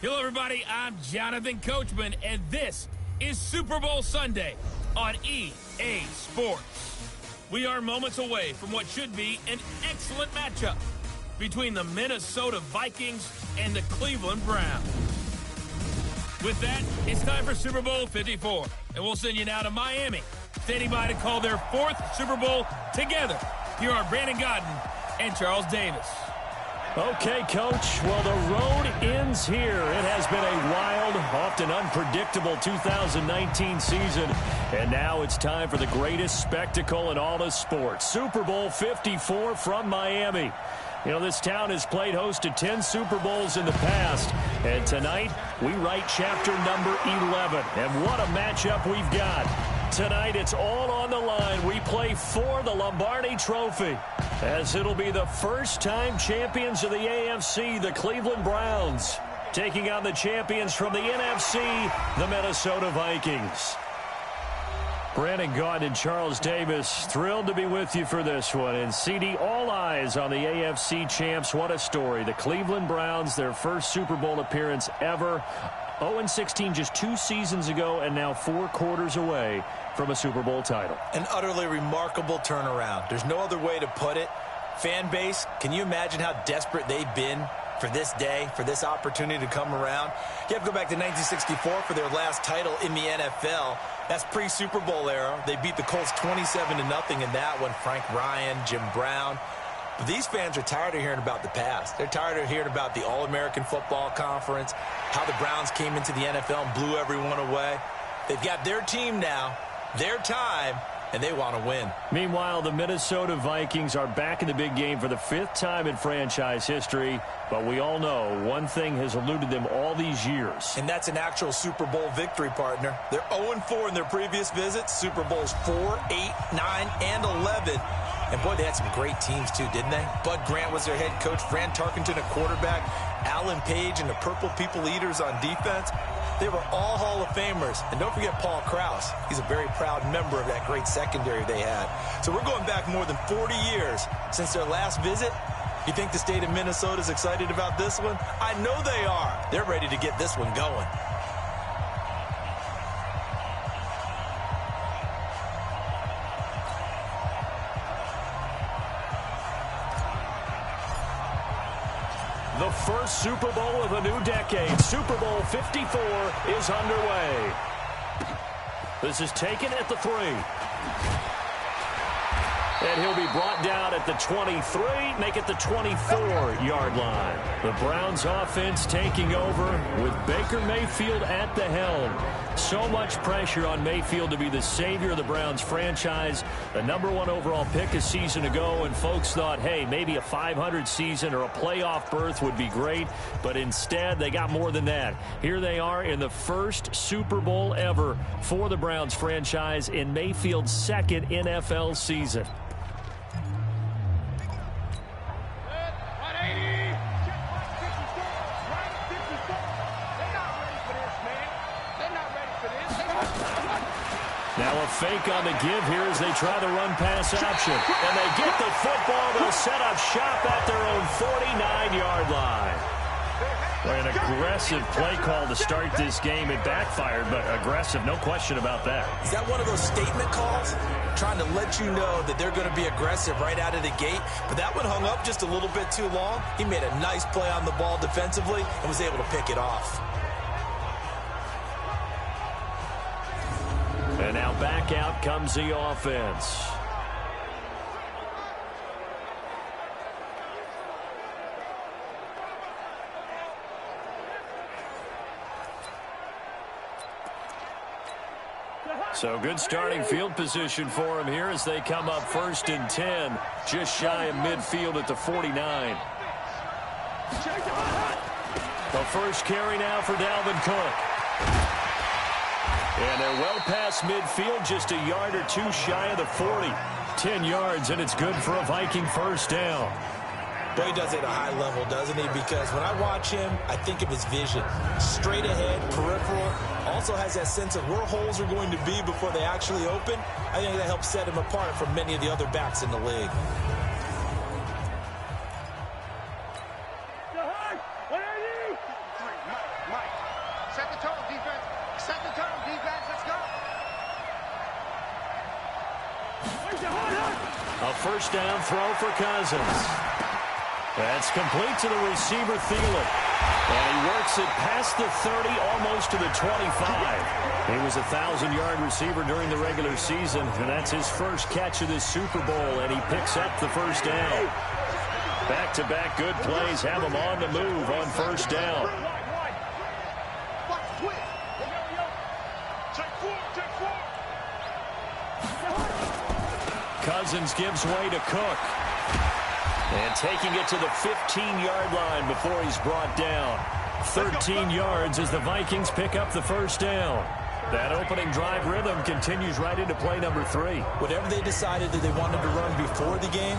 Hello, everybody. I'm Jonathan Coachman, and this is Super Bowl Sunday on EA Sports. We are moments away from what should be an excellent matchup between the Minnesota Vikings and the Cleveland Browns. With that, it's time for Super Bowl 54, and we'll send you now to Miami, standing by to call their fourth Super Bowl together. Here are Brandon Godden and Charles Davis. Okay, Coach. Well, the road ends here. It has been a wild, often unpredictable 2019 season. And now it's time for the greatest spectacle in all of sports. Super Bowl 54 from Miami. You know, this town has played host to 10 Super Bowls in the past. And tonight, we write chapter number 11. And what a matchup we've got. Tonight, it's all on the line. We play for the Lombardi Trophy, as it'll be the first-time champions of the AFC, the Cleveland Browns, taking on the champions from the NFC, the Minnesota Vikings. Brandon Gaudin and Charles Davis, thrilled to be with you for this one. And CD, all eyes on the AFC champs. What a story. The Cleveland Browns, their first Super Bowl appearance ever. 0-16 just 2 seasons ago, and now 4 quarters away from a Super Bowl title. An utterly remarkable turnaround. There's no other way to put it. Fan base, can you imagine how desperate they've been for this day, for this opportunity to come around? You have to go back to 1964 for their last title in the NFL. That's pre-Super Bowl era. They beat the Colts 27-0 in that one. Frank Ryan, Jim Brown. But these fans are tired of hearing about the past. They're tired of hearing about the All-American Football Conference, how the Browns came into the NFL and blew everyone away. They've got their team now, their time, and they want to win. Meanwhile, the Minnesota Vikings are back in the big game for the 5th time in franchise history. But we all know one thing has eluded them all these years. And that's an actual Super Bowl victory, partner. They're 0-4 in their previous visits. Super Bowls 4, 8, 9, and 11. And, boy, they had some great teams, too, didn't they? Bud Grant was their head coach. Fran Tarkenton, a quarterback. Alan Page and the Purple People Eaters on defense. They were all Hall of Famers. And don't forget Paul Krause. He's a very proud member of that great secondary they had. So we're going back more than 40 years since their last visit. You think the state of Minnesota is excited about this one? I know they are. They're ready to get this one going. The first Super Bowl of a new decade, Super Bowl 54, is underway. This is taken at the 3. And he'll be brought down at the 23, make it the 24-yard line. The Browns offense taking over with Baker Mayfield at the helm. So much pressure on Mayfield to be the savior of the Browns franchise. The #1 overall pick a season ago, and folks thought, hey, maybe a 500 season or a playoff berth would be great. But instead, they got more than that. Here they are in the first Super Bowl ever for the Browns franchise in Mayfield's 2nd NFL season. Now a fake on the give here as they try the run-pass option. And they get the football. They'll set up shop at their own 49-yard line. An aggressive play call to start this game. It backfired, but aggressive, no question about that. Is that one of those statement calls? Trying to let you know that they're going to be aggressive right out of the gate. But that one hung up just a little bit too long. He made a nice play on the ball defensively and was able to pick it off. And now back out comes the offense. So good starting field position for him here as they come up 1st and 10, just shy of midfield at the 49. The first carry now for Dalvin Cook. And they're well past midfield, just a yard or 2 shy of the 40. 10 yards, and it's good for a Viking first down. But he does it at a high level, doesn't he? Because when I watch him, I think of his vision. Straight ahead, peripheral. Also has that sense of where holes are going to be before they actually open. I think that helps set him apart from many of the other backs in the league. Second term, defense, let's go. A first down throw for Cousins. That's complete to the receiver, Thielen. And he works it past the 30, almost to the 25. He was a 1,000-yard receiver during the regular season, and that's his first catch of this Super Bowl, and he picks up the first down. Back-to-back good plays have him on the move on first down. Cousins gives way to Cook. And taking it to the 15-yard line before he's brought down. 13 yards as the Vikings pick up the first down. That opening drive rhythm continues right into play number 3. Whatever they decided that they wanted to run before the game,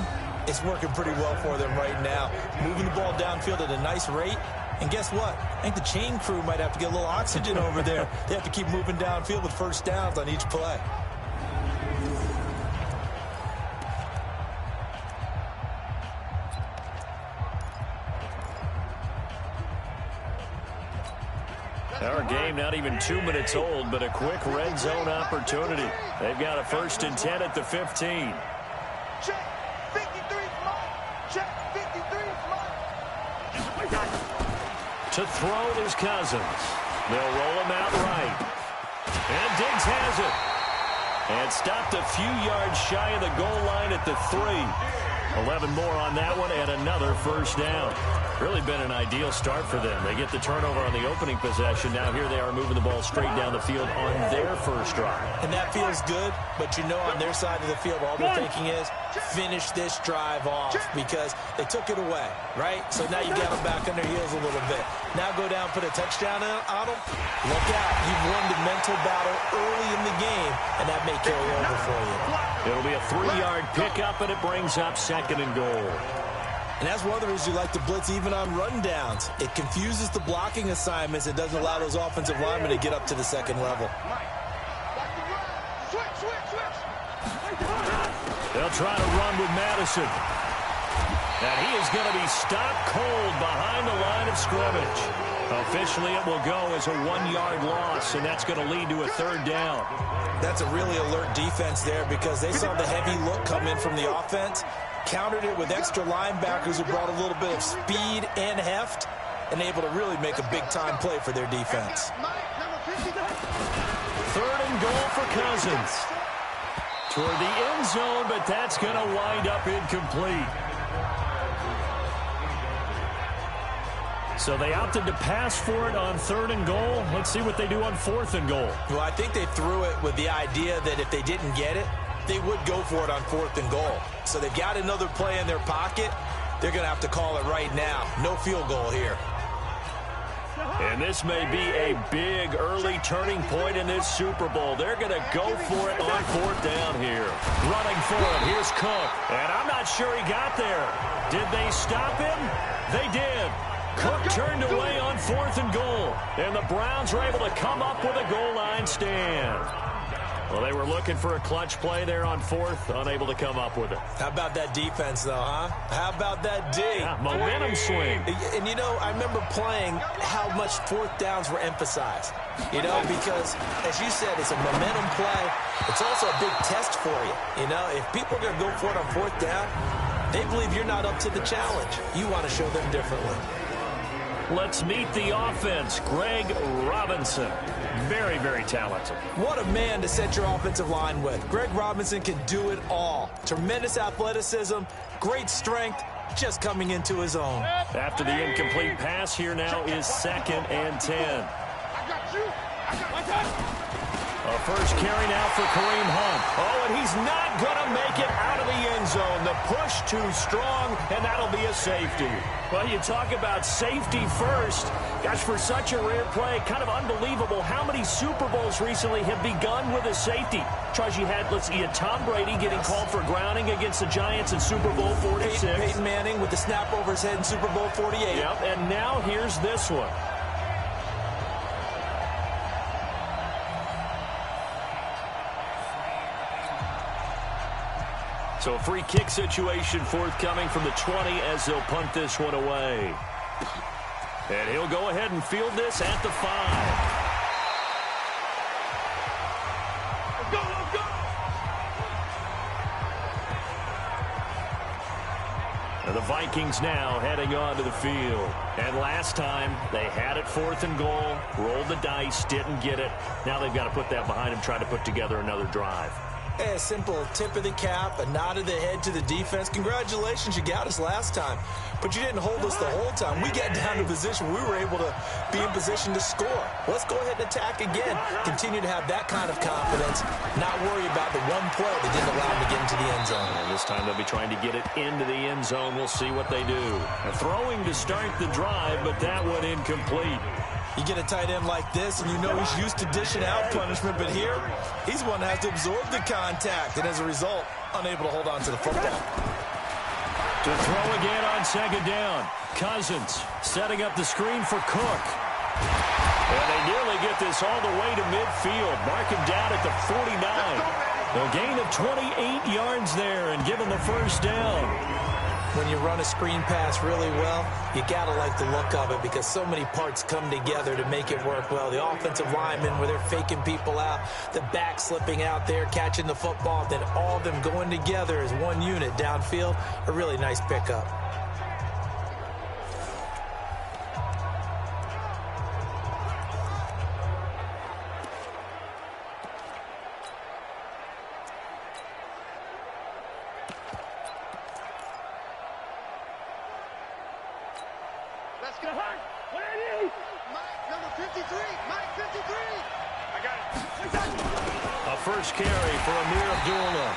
it's working pretty well for them right now. Moving the ball downfield at a nice rate. And guess what? I think the chain crew might have to get a little oxygen over there. They have to keep moving downfield with first downs on each play. Our game not even 2 minutes old, but a quick red zone opportunity. They've got a 1st and 10 at the 15. Check, 53's mine. Check, 53's mine. To throw is Cousins. They'll roll him out right. And Diggs has it. And stopped a few yards shy of the goal line at the 3. 11 more on that one and another first down. Really been an ideal start for them. They get the turnover on the opening possession. Now here they are moving the ball straight down the field on their first drive. And that feels good, but you know on their side of the field, all they're thinking is finish this drive off because they took it away, right? So now you got them back on their heels a little bit. Now go down, put a touchdown on them. Look out. You've won the mental battle early in the game, and that may carry over for you. It'll be a 3-yard pickup, and it brings up 2nd and goal. And that's one of the reasons you like to blitz even on rundowns. It confuses the blocking assignments. It doesn't allow those offensive linemen to get up to the second level. They'll try to run with Madison. And he is going to be stopped cold behind the line of scrimmage. Officially, it will go as a 1-yard loss, and that's going to lead to a 3rd down. That's a really alert defense there because they saw the heavy look come in from the offense, countered it with extra linebackers who brought a little bit of speed and heft, and able to really make a big-time play for their defense. 3rd and goal for Cousins. Toward the end zone, but that's going to wind up incomplete. So they opted to pass for it on 3rd and goal. Let's see what they do on 4th and goal. Well, I think they threw it with the idea that if they didn't get it, they would go for it on 4th and goal. So they've got another play in their pocket. They're going to have to call it right now. No field goal here. And this may be a big early turning point in this Super Bowl. They're going to go for it on 4th down here. Running for it. Here's Cook. And I'm not sure he got there. Did they stop him? They did. Cook turned away on 4th and goal. And the Browns are able to come up with a goal line stand. Well, they were looking for a clutch play there on 4th, unable to come up with it. How about that defense, though, huh? How about that D? Yeah, momentum swing. And, you know, I remember playing how much 4th downs were emphasized. You know, because, as you said, it's a momentum play. It's also a big test for you. You know, if people are going to go for it on 4th down, they believe you're not up to the challenge. You want to show them differently. Let's meet the offense. Greg Robinson. Very, very talented. What a man to set your offensive line with. Greg Robinson can do it all. Tremendous athleticism, great strength, just coming into his own. After the incomplete pass, here now is 2nd and 10. I got you. A first carry now for Kareem Hunt. Oh, and he's not going to make it out of the end zone. The push too strong, and that'll be a safety. Well, you talk about safety first. Gosh, for such a rare play, kind of unbelievable how many Super Bowls recently have begun with a safety. Charles, you had Tom Brady getting called for grounding against the Giants in Super Bowl 46. Peyton Manning with the snap over his head in Super Bowl 48. Yep, and now here's this one. So a free kick situation forthcoming from the 20 as they'll punt this one away. And he'll go ahead and field this at the 5. Vikings now heading onto the field. And last time, they had it 4th and goal, rolled the dice, didn't get it. Now they've got to put that behind them, try to put together another drive. A simple tip of the cap, a nod of the head to the defense. Congratulations, you got us last time. But you didn't hold us the whole time. We got down to position. We were able to be in position to score. Let's go ahead and attack again. Continue to have that kind of confidence. Not worry about the one play that didn't allow them to get into the end zone. And this time they'll be trying to get it into the end zone. We'll see what they do. Throwing to start the drive, but that one incomplete. You get a tight end like this, and you know he's used to dishing out punishment, but here, he's one that has to absorb the contact, and as a result, unable to hold on to the football. To throw again on 2nd down. Cousins setting up the screen for Cook. And they nearly get this all the way to midfield. Mark him down at the 49. A gain of 28 yards there and given the first down. When you run a screen pass really well, you got to like the look of it because so many parts come together to make it work well. The offensive linemen where they're faking people out, the back slipping out there, catching the football, then all of them going together as one unit downfield. A really nice pickup. Let's go. Mike, number 53. Mike, 53. I got it. A first carry for Amir Abdullah.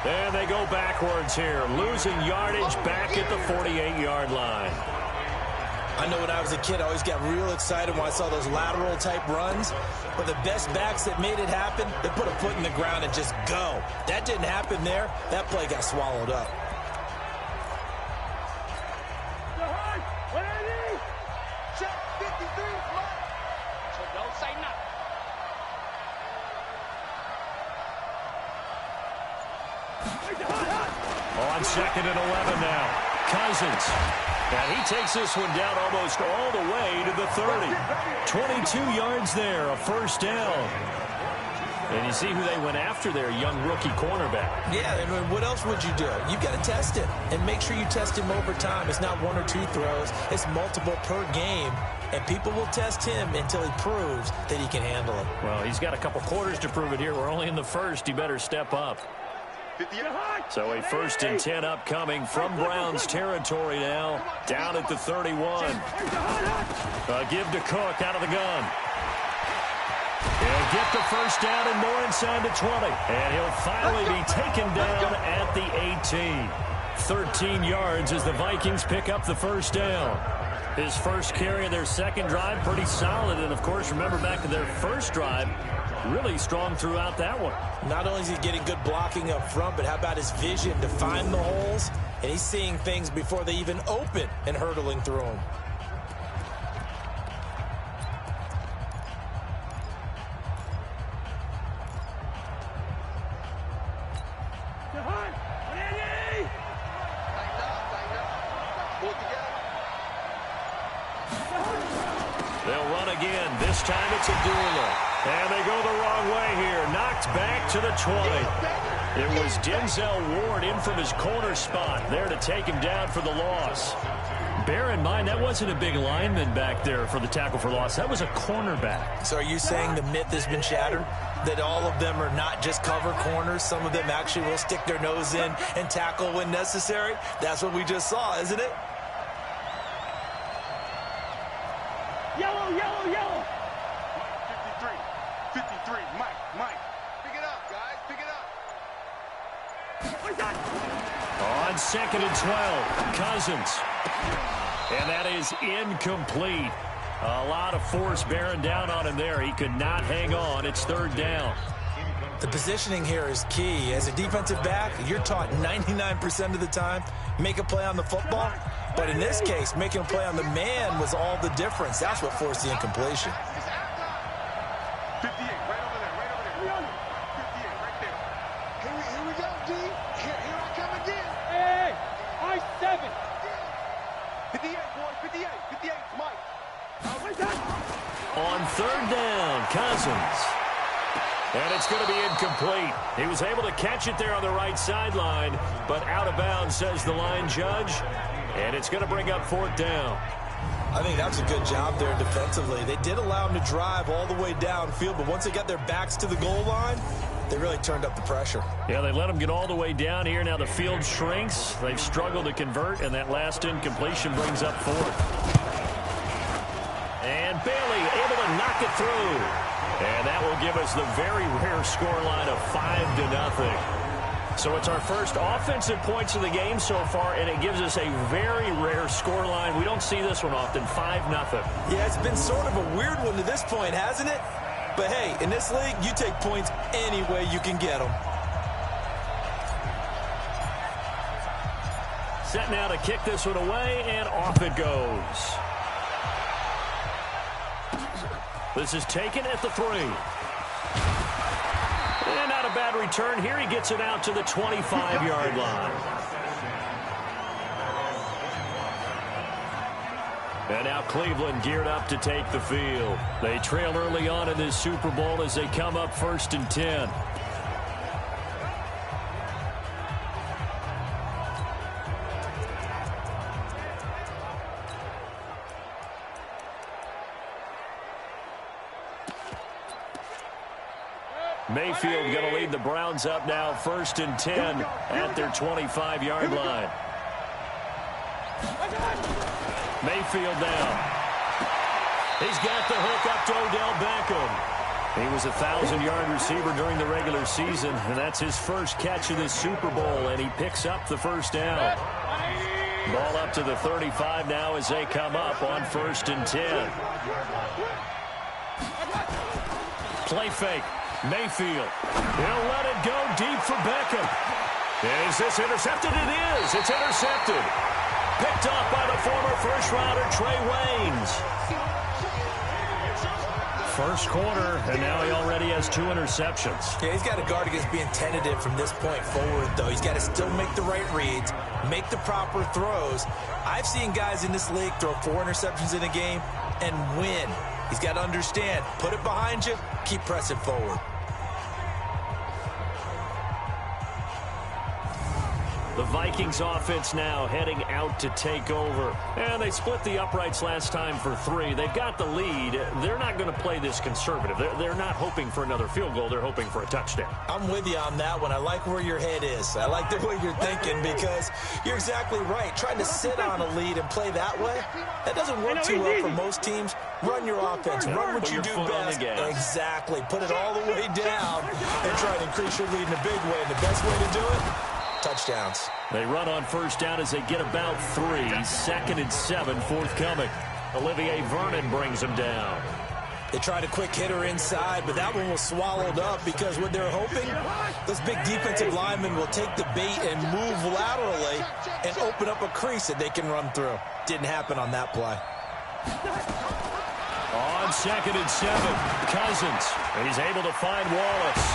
And they go backwards here, losing yardage back at the 48-yard line. I know when I was a kid, I always got real excited when I saw those lateral-type runs. But the best backs that made it happen, they put a foot in the ground and just go. That didn't happen there. That play got swallowed up. Check 53. Mike. So don't say nothing. On 2nd and 11 now. Cousins. And he takes this one down almost all the way to the 30. 22 yards there, a first down. And you see who they went after there, young rookie cornerback. Yeah, I mean, what else would you do? You've got to test him, and make sure you test him over time. It's not 1 or 2 throws. It's multiple per game, and people will test him until he proves that he can handle it. Well, he's got a couple quarters to prove it here. We're only in the first. He better step up. So a 1st and 10 upcoming from Browns territory now, down at the 31. A give to Cook out of the gun. He'll get the first down and more inside the 20. And he'll finally be taken down at the 18. 13 yards as the Vikings pick up the first down. His first carry of their second drive, pretty solid. And, of course, remember back to their first drive, really strong throughout that one. Not only is he getting good blocking up front, but how about his vision to find the holes? And he's seeing things before they even open and hurtling through them. They'll run again. This time it's Abdullah. And they go the wrong way here. Knocked back to the 20. It was Denzel Ward in from his corner spot there to take him down for the loss. Bear in mind, that wasn't a big lineman back there for the tackle for loss. That was a cornerback. So are you saying the myth has been shattered? That all of them are not just cover corners? Some of them actually will stick their nose in and tackle when necessary? That's what we just saw, isn't it? Yellow, yellow, yellow. 53. Mike. Pick it up, guys. Pick it up. On 2nd and 12, Cousins. And that is incomplete. A lot of force bearing down on him there. He could not hang on. It's 3rd down. The positioning here is key. As a defensive back, you're taught 99% of the time, make a play on the football. But in this case, making a play on the man was all the difference. That's what forced the incompletion. 58, right over there. 58, right there. Here we go, D. Here I come again. Hey, I-7. 58, boys, 58, Mike. On 3rd down, Cousins. And it's going to be incomplete. He was able to catch it there on the right sideline, but out of bounds, says the line judge. And it's going to bring up 4th down. I think that's a good job there defensively. They did allow him to drive all the way downfield, but once they got their backs to the goal line, they really turned up the pressure. Yeah, they let him get all the way down here. Now the field shrinks. They've struggled to convert, and that last incompletion brings up 4th. And Bailey able to knock it through. And that will give us the very rare scoreline of 5-0. So it's our first offensive points of the game so far, and it gives us a very rare scoreline. We don't see this one often, 5-0. Yeah, it's been sort of a weird one to this point, hasn't it? But, hey, in this league, you take points any way you can get them. Set now to kick this one away, and off it goes. This is taken at the 3. And not a bad return here. He gets it out to the 25-yard line. And now Cleveland geared up to take the field. They trail early on in this Super Bowl as they come up 1st and 10. Mayfield going to lead the Browns up now 1st and 10 at their 25-yard line. Mayfield down. He's got the hook up to Odell Beckham. He was a 1,000-yard receiver during the regular season, and that's his first catch of this Super Bowl, and he picks up the 1st down. Ball up to the 35 now as they come up on 1st and 10. Play fake. Mayfield. He'll let it go deep for Beckham. Is this intercepted? It is. It's intercepted. Picked off by the former first-rounder Trey Waynes. First quarter, and now he already has 2 interceptions. Yeah, he's got to guard against being tentative from this point forward, though. He's got to still make the right reads, make the proper throws. I've seen guys in this league throw 4 interceptions in a game and win. He's got to understand, put it behind you, keep pressing forward. The Vikings offense now heading out to take over. And they split the uprights last time for 3. They've got the lead. They're not going to play this conservative. They're not hoping for another field goal. They're hoping for a touchdown. I'm with you on that one. I like where your head is. I like the way you're thinking because you're exactly right. Trying to sit on a lead and play that way, that doesn't work too well for most teams. Run your offense. Run what you do best. Exactly. Put it all the way down and try to increase your lead in a big way. And the best way to do it, touchdowns. They run on 1st down as they get about 3. 2nd and 7 forthcoming. Olivier Vernon brings him down. They tried a quick hitter inside, but that one was swallowed up because what they're hoping, those big defensive linemen will take the bait and move laterally and open up a crease that they can run through. Didn't happen on that play. On 2nd and 7, Cousins. He's able to find Wallace.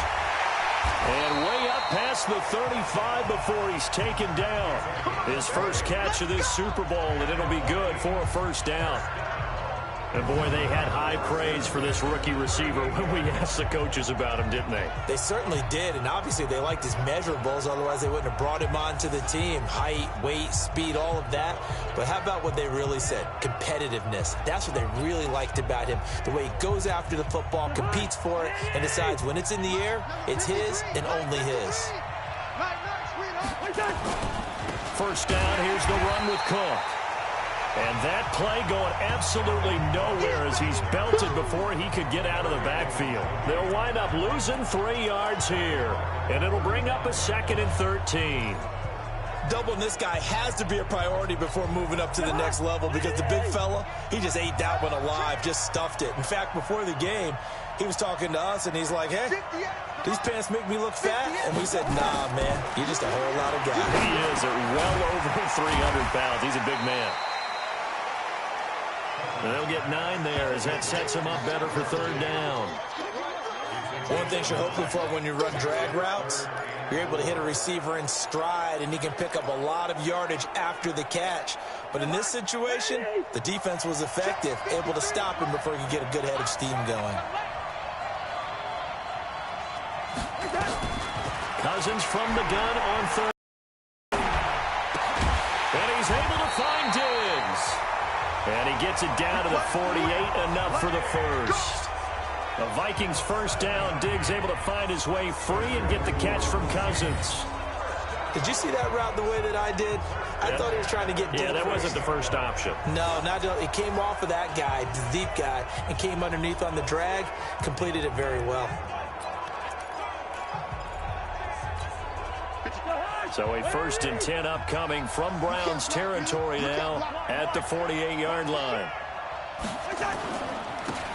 And way up past the 35 before he's taken down. His first catch of this Super Bowl, and it'll be good for a 1st down. And, boy, they had high praise for this rookie receiver when we asked the coaches about him, didn't they? They certainly did, and obviously they liked his measurables. Otherwise, they wouldn't have brought him onto the team. Height, weight, speed, all of that. But how about what they really said? Competitiveness. That's what they really liked about him. The way he goes after the football, competes for it, and decides when it's in the air, it's his and only his. 1st down, here's the run with Cook. And that play going absolutely nowhere as he's belted before he could get out of the backfield. They'll wind up losing 3 yards here. And it'll bring up a 2nd and 13. Doubling this guy has to be a priority before moving up to the next level because the big fella, he just ate that one alive, just stuffed it. In fact, before the game, he was talking to us, and he's like, hey, these pants make me look fat? And we said, nah, man, you're just a whole lot of guy. He is at well over 300 pounds. He's a big man. And they'll get 9 there as that sets him up better for 3rd down. One thing you're hoping for when you run drag routes, you're able to hit a receiver in stride, and he can pick up a lot of yardage after the catch. But in this situation, the defense was effective, able to stop him before he could get a good head of steam going. Cousins from the gun on third. And he's able to find Diggs. And he gets it down to the 48, enough for the first. The Vikings first down. Diggs able to find his way free and get the catch from Cousins. Did you see that route the way that I did? I thought he was trying to get deep. Yeah, that wasn't the first option. No, it came off of that guy, the deep guy, and came underneath on the drag, completed it very well. So a 1st and 10 upcoming from Browns territory now at the 48-yard line.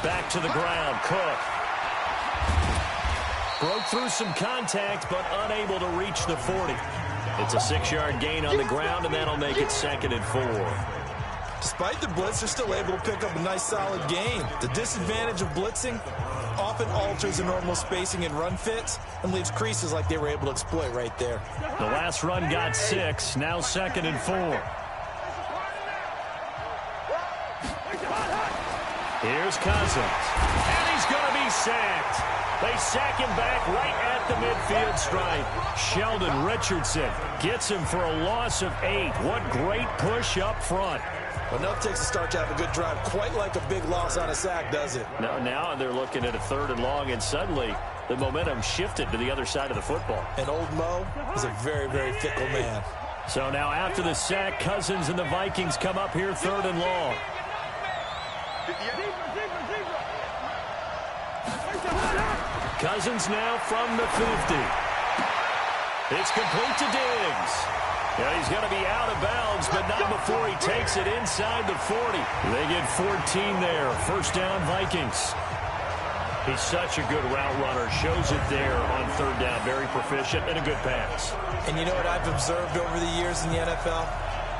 Back to the ground, Cook. Broke through some contact, but unable to reach the 40. It's a 6-yard gain on the ground, and that'll make it 2nd and 4. Despite the blitz, they're still able to pick up a nice, solid gain. The disadvantage of blitzing often alters the normal spacing and run fits and leaves creases like they were able to exploit right there. The last run got 6, now 2nd and 4. Here's Cousins, and he's going to be sacked. They sack him back right at the midfield stripe. Sheldon Richardson gets him for a loss of 8. What great push up front. Enough takes a start to have a good drive, quite like a big loss on a sack, does it? Now they're looking at a 3rd and long, and suddenly the momentum shifted to the other side of the football. And old Mo is a very, very fickle man. So now after the sack, Cousins and the Vikings come up here 3rd and long. Cousins now from the 50. It's complete to Diggs. Yeah, he's going to be out of bounds, but not before he takes it inside the 40. They get 14 there. 1st down, Vikings. He's such a good route runner. Shows it there on 3rd down. Very proficient and a good pass. And you know what I've observed over the years in the NFL?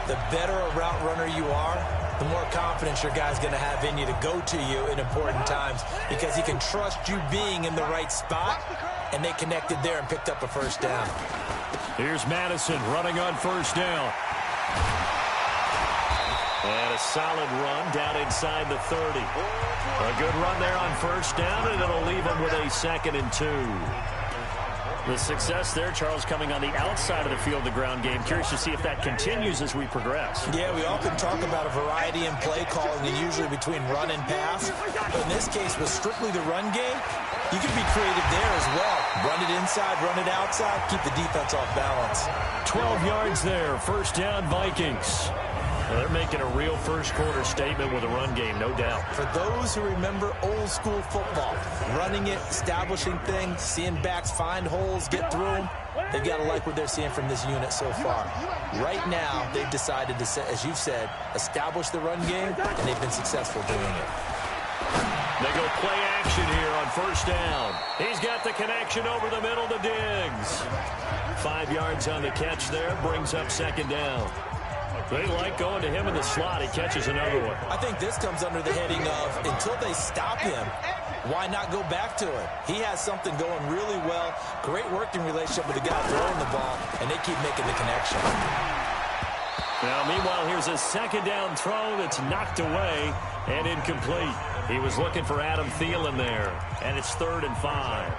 The better a route runner you are, the more confidence your guy's going to have in you to go to you in important times because he can trust you being in the right spot, and they connected there and picked up a 1st down. Here's Madison running on 1st down. And a solid run down inside the 30. A good run there on 1st down, and it'll leave him with a 2nd and 2. The success there, Charles, coming on the outside of the field, the ground game. Curious to see if that continues as we progress. Yeah, we often talk about a variety in play calling and usually between run and pass. But in this case, with strictly the run game, you can be creative there as well. Run it inside, run it outside, keep the defense off balance. 12 yards there, 1st down, Vikings. They're making a real first-quarter statement with a run game, no doubt. For those who remember old-school football, running it, establishing things, seeing backs find holes, get through them, they've got to like what they're seeing from this unit so far. Right now, they've decided to, as you've said, establish the run game, and they've been successful doing it. They go play action here on 1st down. He's got the connection over the middle to Diggs. 5 yards on the catch there, brings up 2nd down. They like going to him in the slot. He catches another one. I think this comes under the heading of until they stop him, why not go back to it? He has something going really well. Great working relationship with the guy throwing the ball, and they keep making the connection. Now, meanwhile, here's a 2nd down throw that's knocked away and incomplete. He was looking for Adam Thielen there, and it's 3rd and 5.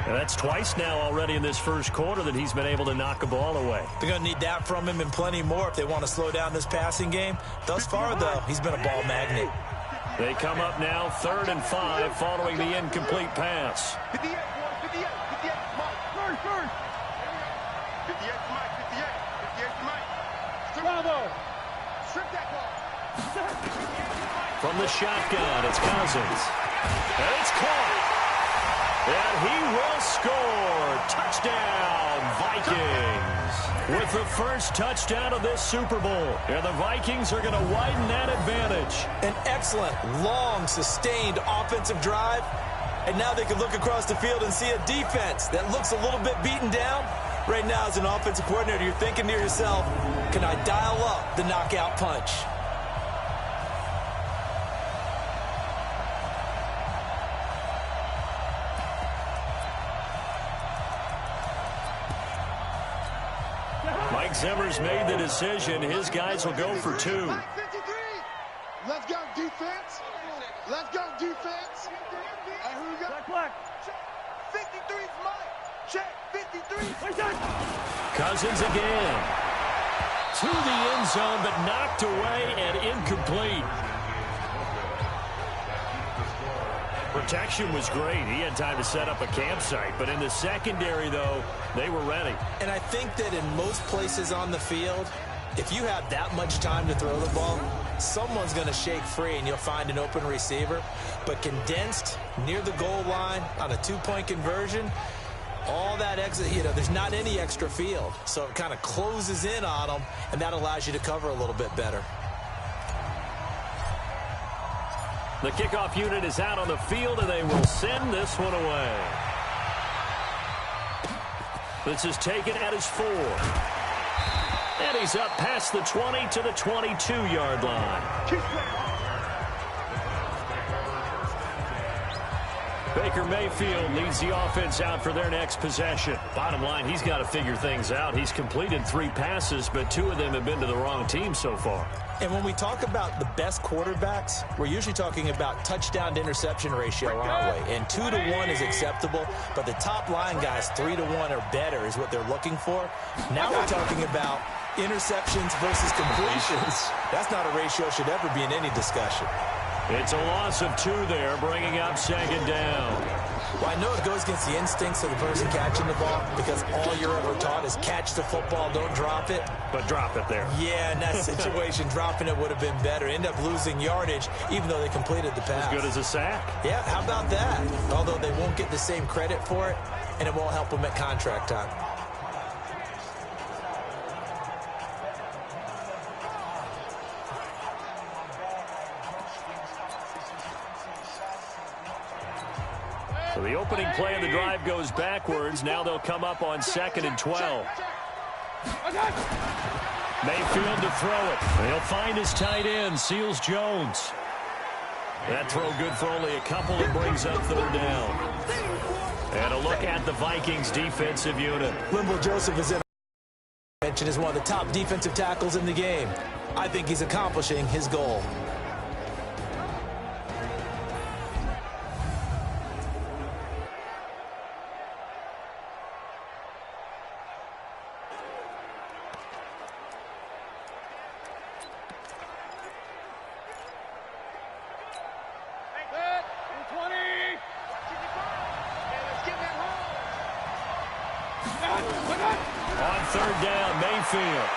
And that's twice now already in this first quarter that he's been able to knock a ball away. They're going to need that from him and plenty more if they want to slow down this passing game. Thus far, though, he's been a ball magnet. They come up now 3rd and 5 following the incomplete pass. 58, 58, 58, Mike. First. 58, Mike, 58, Mike. Bravo. Strip that ball. From the shotgun, it's Cousins. And it's caught. And he will score. Touchdown, Vikings. With the first touchdown of this Super Bowl. And the Vikings are going to widen that advantage. An excellent, long, sustained offensive drive. And now they can look across the field and see a defense that looks a little bit beaten down. Right now, as an offensive coordinator, you're thinking to yourself, can I dial up the knockout punch? Mike Zimmer's made the decision. His guys will go for 2. Let's go, defense. Let's go, defense. And who we got? Black. 53's Mike. Check, 53. Cousins again. To the end zone, but knocked away and incomplete. Protection was great. He had time to set up a campsite. But in the secondary, though, they were ready. And I think that in most places on the field, if you have that much time to throw the ball, someone's going to shake free and you'll find an open receiver. But condensed near the goal line on a two-point conversion, all that exit, there's not any extra field. So it kind of closes in on them, and that allows you to cover a little bit better. The kickoff unit is out on the field, and they will send this one away. This is taken at his 4. And he's up past the 20 to the 22-yard line. Baker Mayfield leads the offense out for their next possession. Bottom line, he's got to figure things out. He's completed 3 passes, but 2 of them have been to the wrong team so far. And when we talk about the best quarterbacks, we're usually talking about touchdown to interception ratio, aren't we? And 2 to 1 is acceptable, but the top line guys, 3 to 1 or better is what they're looking for. Now we're talking about interceptions versus completions. That's not a ratio should ever be in any discussion. It's a loss of 2 there, bringing up second down. Well, I know it goes against the instincts of the person catching the ball because all you're ever taught is catch the football, don't drop it. But drop it there. Yeah, in that situation, dropping it would have been better. End up losing yardage, even though they completed the pass. As good as a sack. Yeah, how about that? Although they won't get the same credit for it, and it won't help them at contract time. So the opening play of the drive goes backwards. Now they'll come up on 2nd and 12. Mayfield to throw it. He'll find his tight end, Seals Jones. That throw good for only a couple. It brings up 3rd down. And a look at the Vikings defensive unit. Limbo Joseph is in. Mentioned as one of the top defensive tackles in the game. I think he's accomplishing his goal. On 3rd down, Mayfield.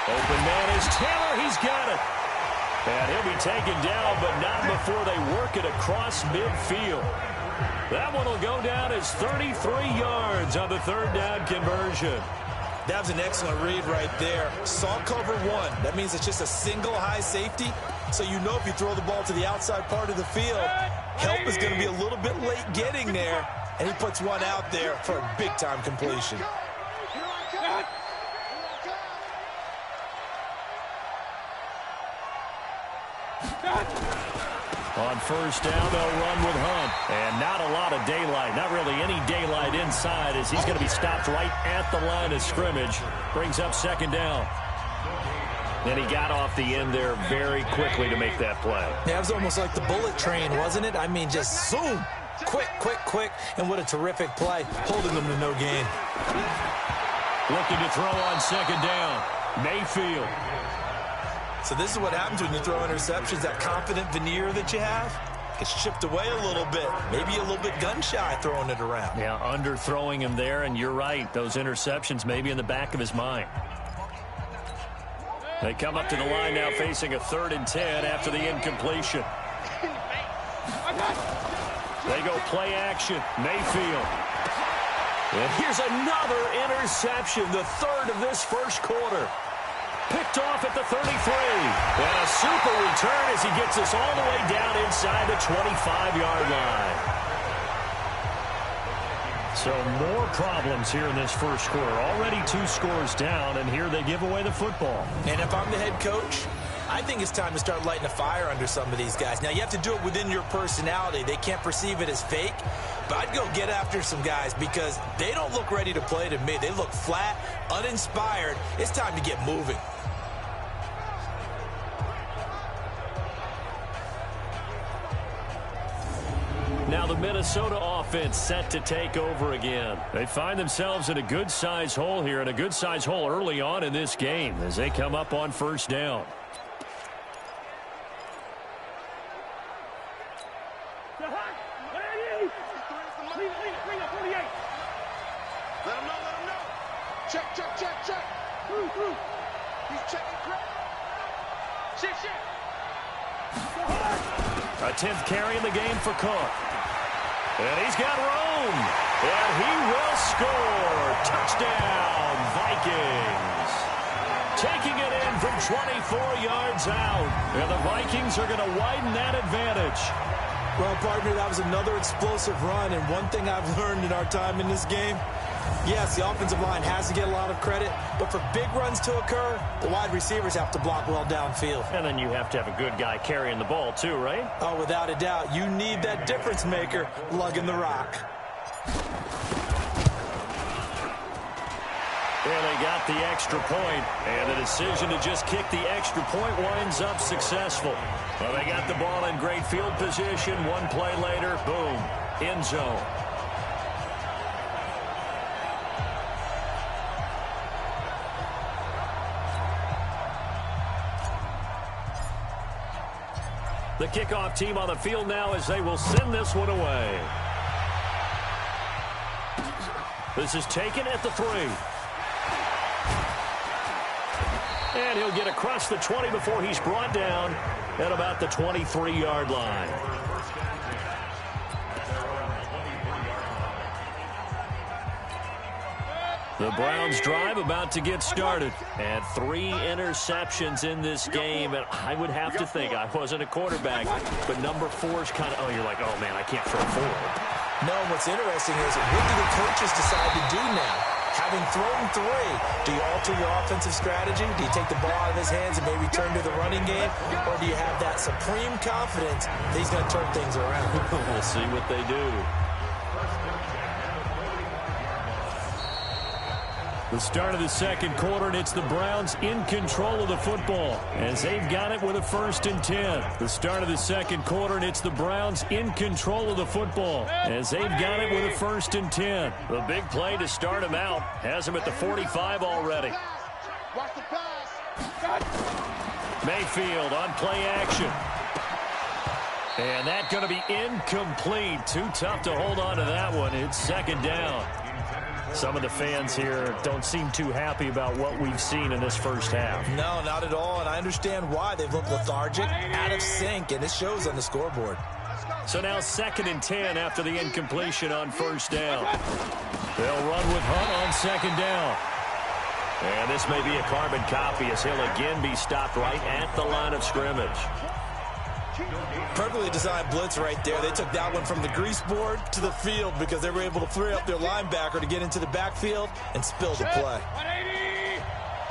Open man is Taylor. He's got it. And he'll be taken down, but not before they work it across midfield. That one will go down as 33 yards on the 3rd down conversion. That was an excellent read right there. Saw cover 1. That means it's just a single high safety. So you know if you throw the ball to the outside part of the field, help is going to be a little bit late getting there. And he puts one out there for a big-time completion. On 1st down, they'll run with Hunt. And not a lot of daylight. Not really any daylight inside as he's going to be stopped right at the line of scrimmage. Brings up 2nd down. And he got off the end there very quickly to make that play. Yeah, it was almost like the bullet train, wasn't it? I mean, just zoom. Quick, quick, quick. And what a terrific play, holding them to no gain. Looking to throw on 2nd down. Mayfield. So this is what happens when you throw interceptions. That confident veneer that you have gets chipped away a little bit. Maybe a little bit gun-shy throwing it around. Yeah, underthrowing him there, and you're right. Those interceptions may be in the back of his mind. They come up to the line now facing a 3rd and 10 after the incompletion. They go play action. Mayfield. And here's another interception, the 3rd of this 1st quarter. Picked off at the 33. And a super return as he gets us all the way down inside the 25-yard line. So more problems here in this 1st quarter. Already 2 scores down, and here they give away the football. And if I'm the head coach, I think it's time to start lighting a fire under some of these guys. Now, you have to do it within your personality. They can't perceive it as fake. But I'd go get after some guys because they don't look ready to play to me. They look flat, uninspired. It's time to get moving. Now the Minnesota offense offense set to take over again. They find themselves in a good-sized hole here, and a good-sized hole early on in this game as they come up on first down. A 10th carry in the game for Cook. And he's got room. And he will score. Touchdown, Vikings. Taking it in from 24 yards out. And the Vikings are going to widen that advantage. Well, partner, that was another explosive run. And one thing I've learned in our time in this game, yes, the offensive line has to get a lot of credit, but for big runs to occur, the wide receivers have to block well downfield. And then you have to have a good guy carrying the ball too, right? Oh, without a doubt. You need that difference maker lugging the rock. Well, they got the extra point, and the decision to just kick the extra point winds up successful. Well, they got the ball in great field position. One play later, boom, end zone. The kickoff team on the field now as they will send this one away. This is taken at the 3. And he'll get across the 20 before he's brought down at about the 23-yard line. The Browns drive about to get started. And 3 interceptions in this game. And I would have to think, I wasn't a quarterback, but number 4 is kind of, oh, you're like, oh, man, I can't throw 4. No, what's interesting is, what do the coaches decide to do now? Having thrown 3, do you alter your offensive strategy? Do you take the ball out of his hands and maybe turn to the running game? Or do you have that supreme confidence that he's going to turn things around? We'll see what they do. The start of the second quarter, and it's the Browns in control of the football as they've got it with a 1st and 10. The start of the second quarter, and it's the Browns in control of the football as they've got it with a 1st and 10. The big play to start him out has him at the 45 already. Mayfield on play action. And that's going to be incomplete. Too tough to hold on to that one. It's 2nd down. Some of the fans here don't seem too happy about what we've seen in this first half. No, not at all, and I understand why. They've looked lethargic, out of sync, and it shows on the scoreboard. So now 2nd and 10 after the incompletion on 1st down. They'll run with Hunt on 2nd down. And this may be a carbon copy as he'll again be stopped right at the line of scrimmage. Perfectly designed blitz right there. They took that one from the grease board to the field because they were able to free up their linebacker to get into the backfield and spill the play. 180.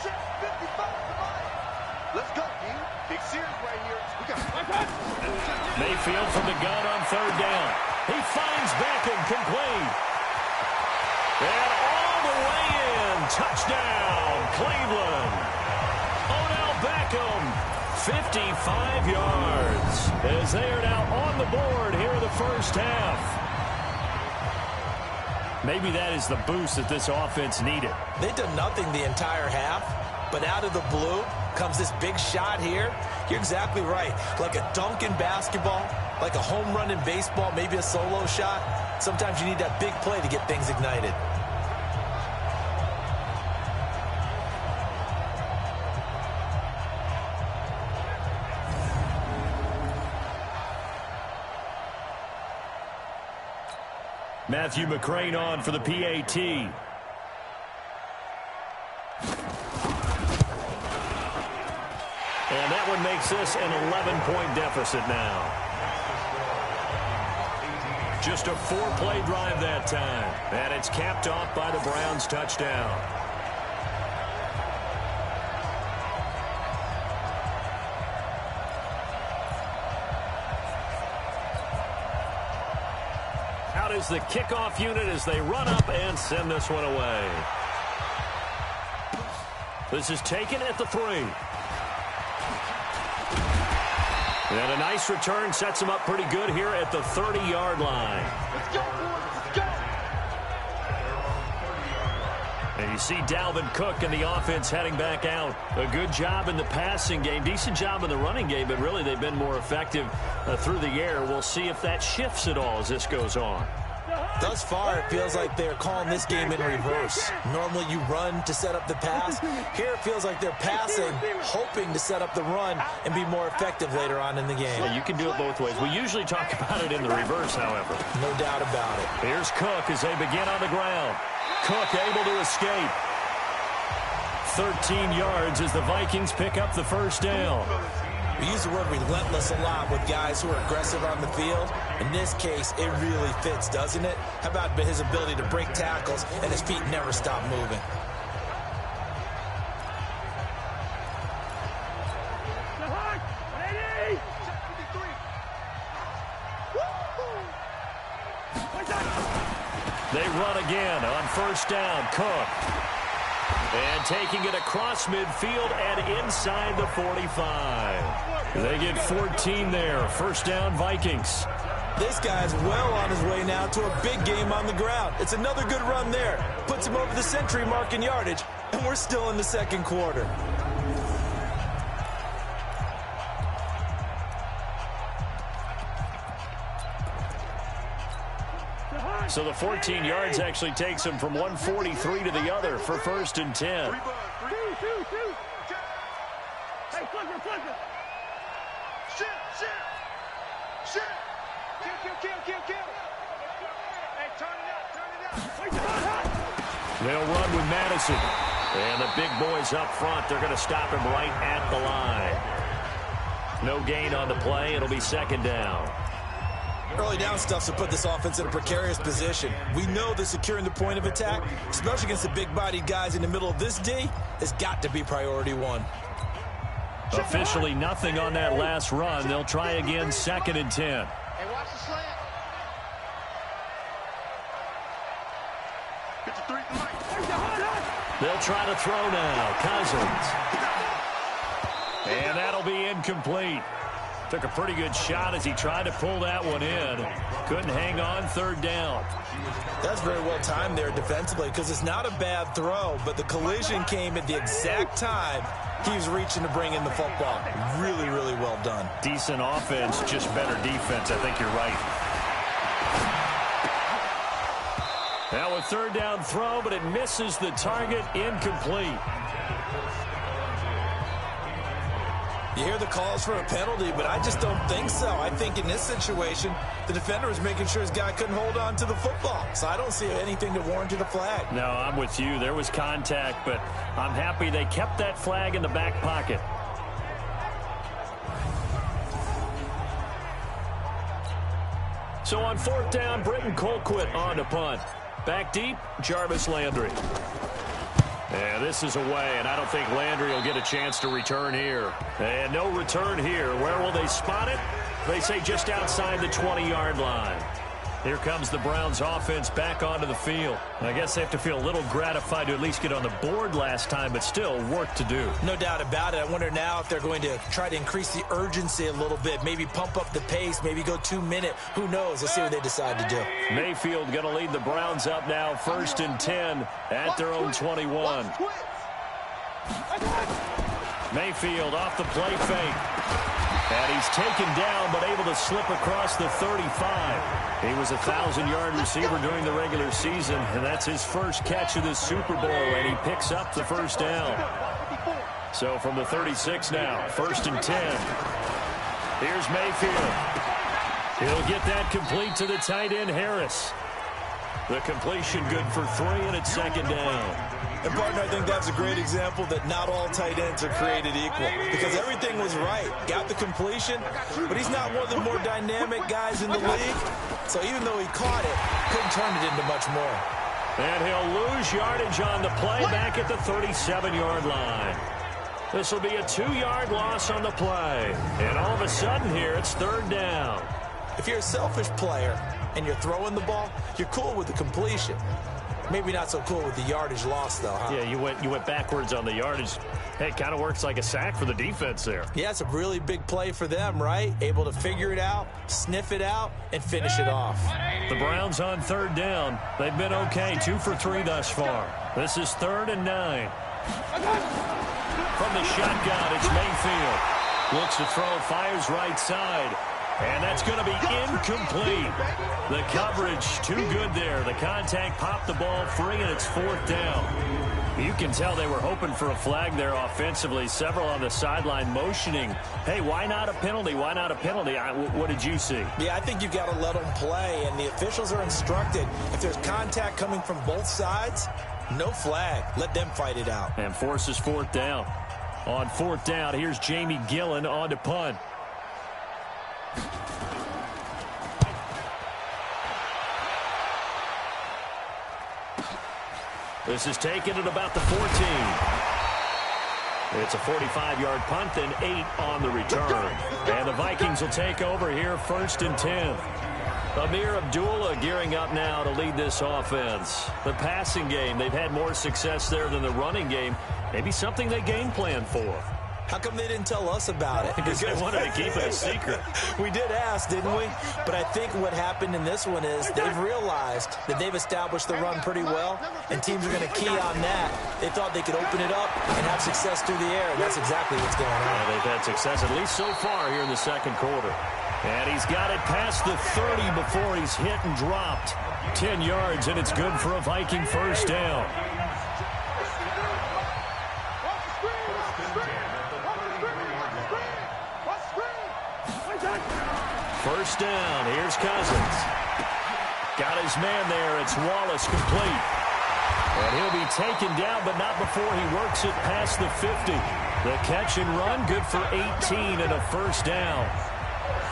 Check 55. Let's go, dude. Big series right here. We got Mayfield from the gun on 3rd down. He finds Beckham complete. And all the way in. Touchdown, Cleveland. Odell Beckham. 55 yards as they are now on the board here in the first half. Maybe that is the boost that this offense needed. They did nothing the entire half, but out of the blue comes this big shot here. You're exactly right. Like a dunk in basketball, like a home run in baseball, maybe a solo shot. Sometimes you need that big play to get things ignited. Matthew McCrane on for the PAT. And that one makes this an 11-point deficit now. Just a 4-play drive that time. And it's capped off by the Browns' touchdown. Out is the kickoff unit as they run up and send this one away. This is taken at the 3. And a nice return sets him up pretty good here at the 30-yard line. Let's go, boys. Let's go. And you see Dalvin Cook and the offense heading back out. A good job in the passing game, decent job in the running game, but really they've been more effective through the air. We'll see if that shifts at all as this goes on. Thus far, it feels like they're calling this game in reverse. Normally you run to set up the pass. Here it feels like they're passing, hoping to set up the run and be more effective later on in the game. Yeah, you can do it both ways. We usually talk about it in the reverse, however. No doubt about it. Here's Cook as they begin on the ground. Cook able to escape. 13 yards as the Vikings pick up the first down. We use the word relentless a lot with guys who are aggressive on the field. In this case, it really fits, doesn't it? How about his ability to break tackles and his feet never stop moving? They run again on first down. Cook. And taking it across midfield and inside the 45. They get 14 there. First down, Vikings. This guy's well on his way now to a big game on the ground. It's another good run there. Puts him over the century mark in yardage, and we're still in the second quarter. So the 14 yards actually takes him from 143 to the other for first and 10. Hey, flipper. Shit. Kill. Hey, turn it up. They'll run with Madison. And the big boys up front, they're going to stop him right at the line. No gain on the play. It'll be second down. Early down stuff to put this offense in a precarious position. We know that securing the point of attack, especially against the big-bodied guys in the middle of this D, has got to be priority one. Officially nothing on that last run. They'll try again, second and 10. Hey, watch the slant. Get the 3 right. They'll try to throw now. Cousins. And that'll be incomplete. Took a pretty good shot as he tried to pull that one in. Couldn't hang on, third down. That's very well timed there defensively because it's not a bad throw, but the collision came at the exact time he was reaching to bring in the football. Really, really well done. Decent offense, just better defense. I think you're right. Now a third down throw, but it misses the target, incomplete. You hear the calls for a penalty, but I just don't think so. I think in this situation, the defender was making sure his guy couldn't hold on to the football. So I don't see anything to warrant a flag. No, I'm with you. There was contact, but I'm happy they kept that flag in the back pocket. So on fourth down, Britton Colquitt on to punt. Back deep, Jarvis Landry. And this is away, and I don't think Landry will get a chance to return here. And no return here. Where will they spot it? They say just outside the 20-yard line. Here comes the Browns offense back onto the field. I guess they have to feel a little gratified to at least get on the board last time, but still work to do. No doubt about it. I wonder now if they're going to try to increase the urgency a little bit, maybe pump up the pace, maybe go 2-minute. Who knows? Let's see what they decide to do. Mayfield going to lead the Browns up now, first and 10 at their own 21. Mayfield off the play fake. And he's taken down, but able to slip across the 35. He was a 1,000-yard receiver during the regular season, and that's his first catch of the Super Bowl, and he picks up the first down. So from the 36 now, first and 10. Here's Mayfield. He'll get that complete to the tight end, Harris. The completion good for 3, and it's second down. And, partner, I think that's a great example that not all tight ends are created equal because everything was right. Got the completion, but he's not one of the more dynamic guys in the league. So even though he caught it, couldn't turn it into much more. And he'll lose yardage on the play back at the 37-yard line. This will be a 2-yard loss on the play. And all of a sudden here, it's third down. If you're a selfish player and you're throwing the ball, you're cool with the completion. Maybe not so cool with the yardage loss, though, huh? Yeah, you went backwards on the yardage. Hey, it kind of works like a sack for the defense there. Yeah, it's a really big play for them, right? Able to figure it out, sniff it out, and finish it off. The Browns on third down. They've been okay, 2 for 3 thus far. This is 3rd and 9. From the shotgun, it's Mayfield. Looks to throw, fires right side. And that's going to be incomplete. The coverage too good there. The contact popped the ball free, and it's 4th down. You can tell they were hoping for a flag there offensively. Several on the sideline motioning. Hey, why not a penalty? Why not a penalty? What did you see? Yeah, I think you've got to let them play, and the officials are instructed. If there's contact coming from both sides, no flag. Let them fight it out. And forces 4th down. On 4th down, here's Jamie Gillen on to punt. This is taken at about the 14. It's a 45-yard punt, then 8 on the return. And the Vikings will take over here 1st and 10. Amir Abdullah gearing up now to lead this offense. The passing game, they've had more success there than the running game. Maybe something they game plan for. How come they didn't tell us about it? Because they wanted to keep it a secret. We did ask, didn't we? But I think what happened in this one is they've realized that they've established the run pretty well, and teams are going to key on that. They thought they could open it up and have success through the air, and that's exactly what's going on. Yeah, they've had success, at least so far here in the second quarter. And he's got it past the 30 before he's hit and dropped. 10 yards, and it's good for a Viking 1st down. First down, here's Cousins. Got his man there, it's Wallace complete. And he'll be taken down, but not before he works it past the 50. The catch and run, good for 18 and a 1st down.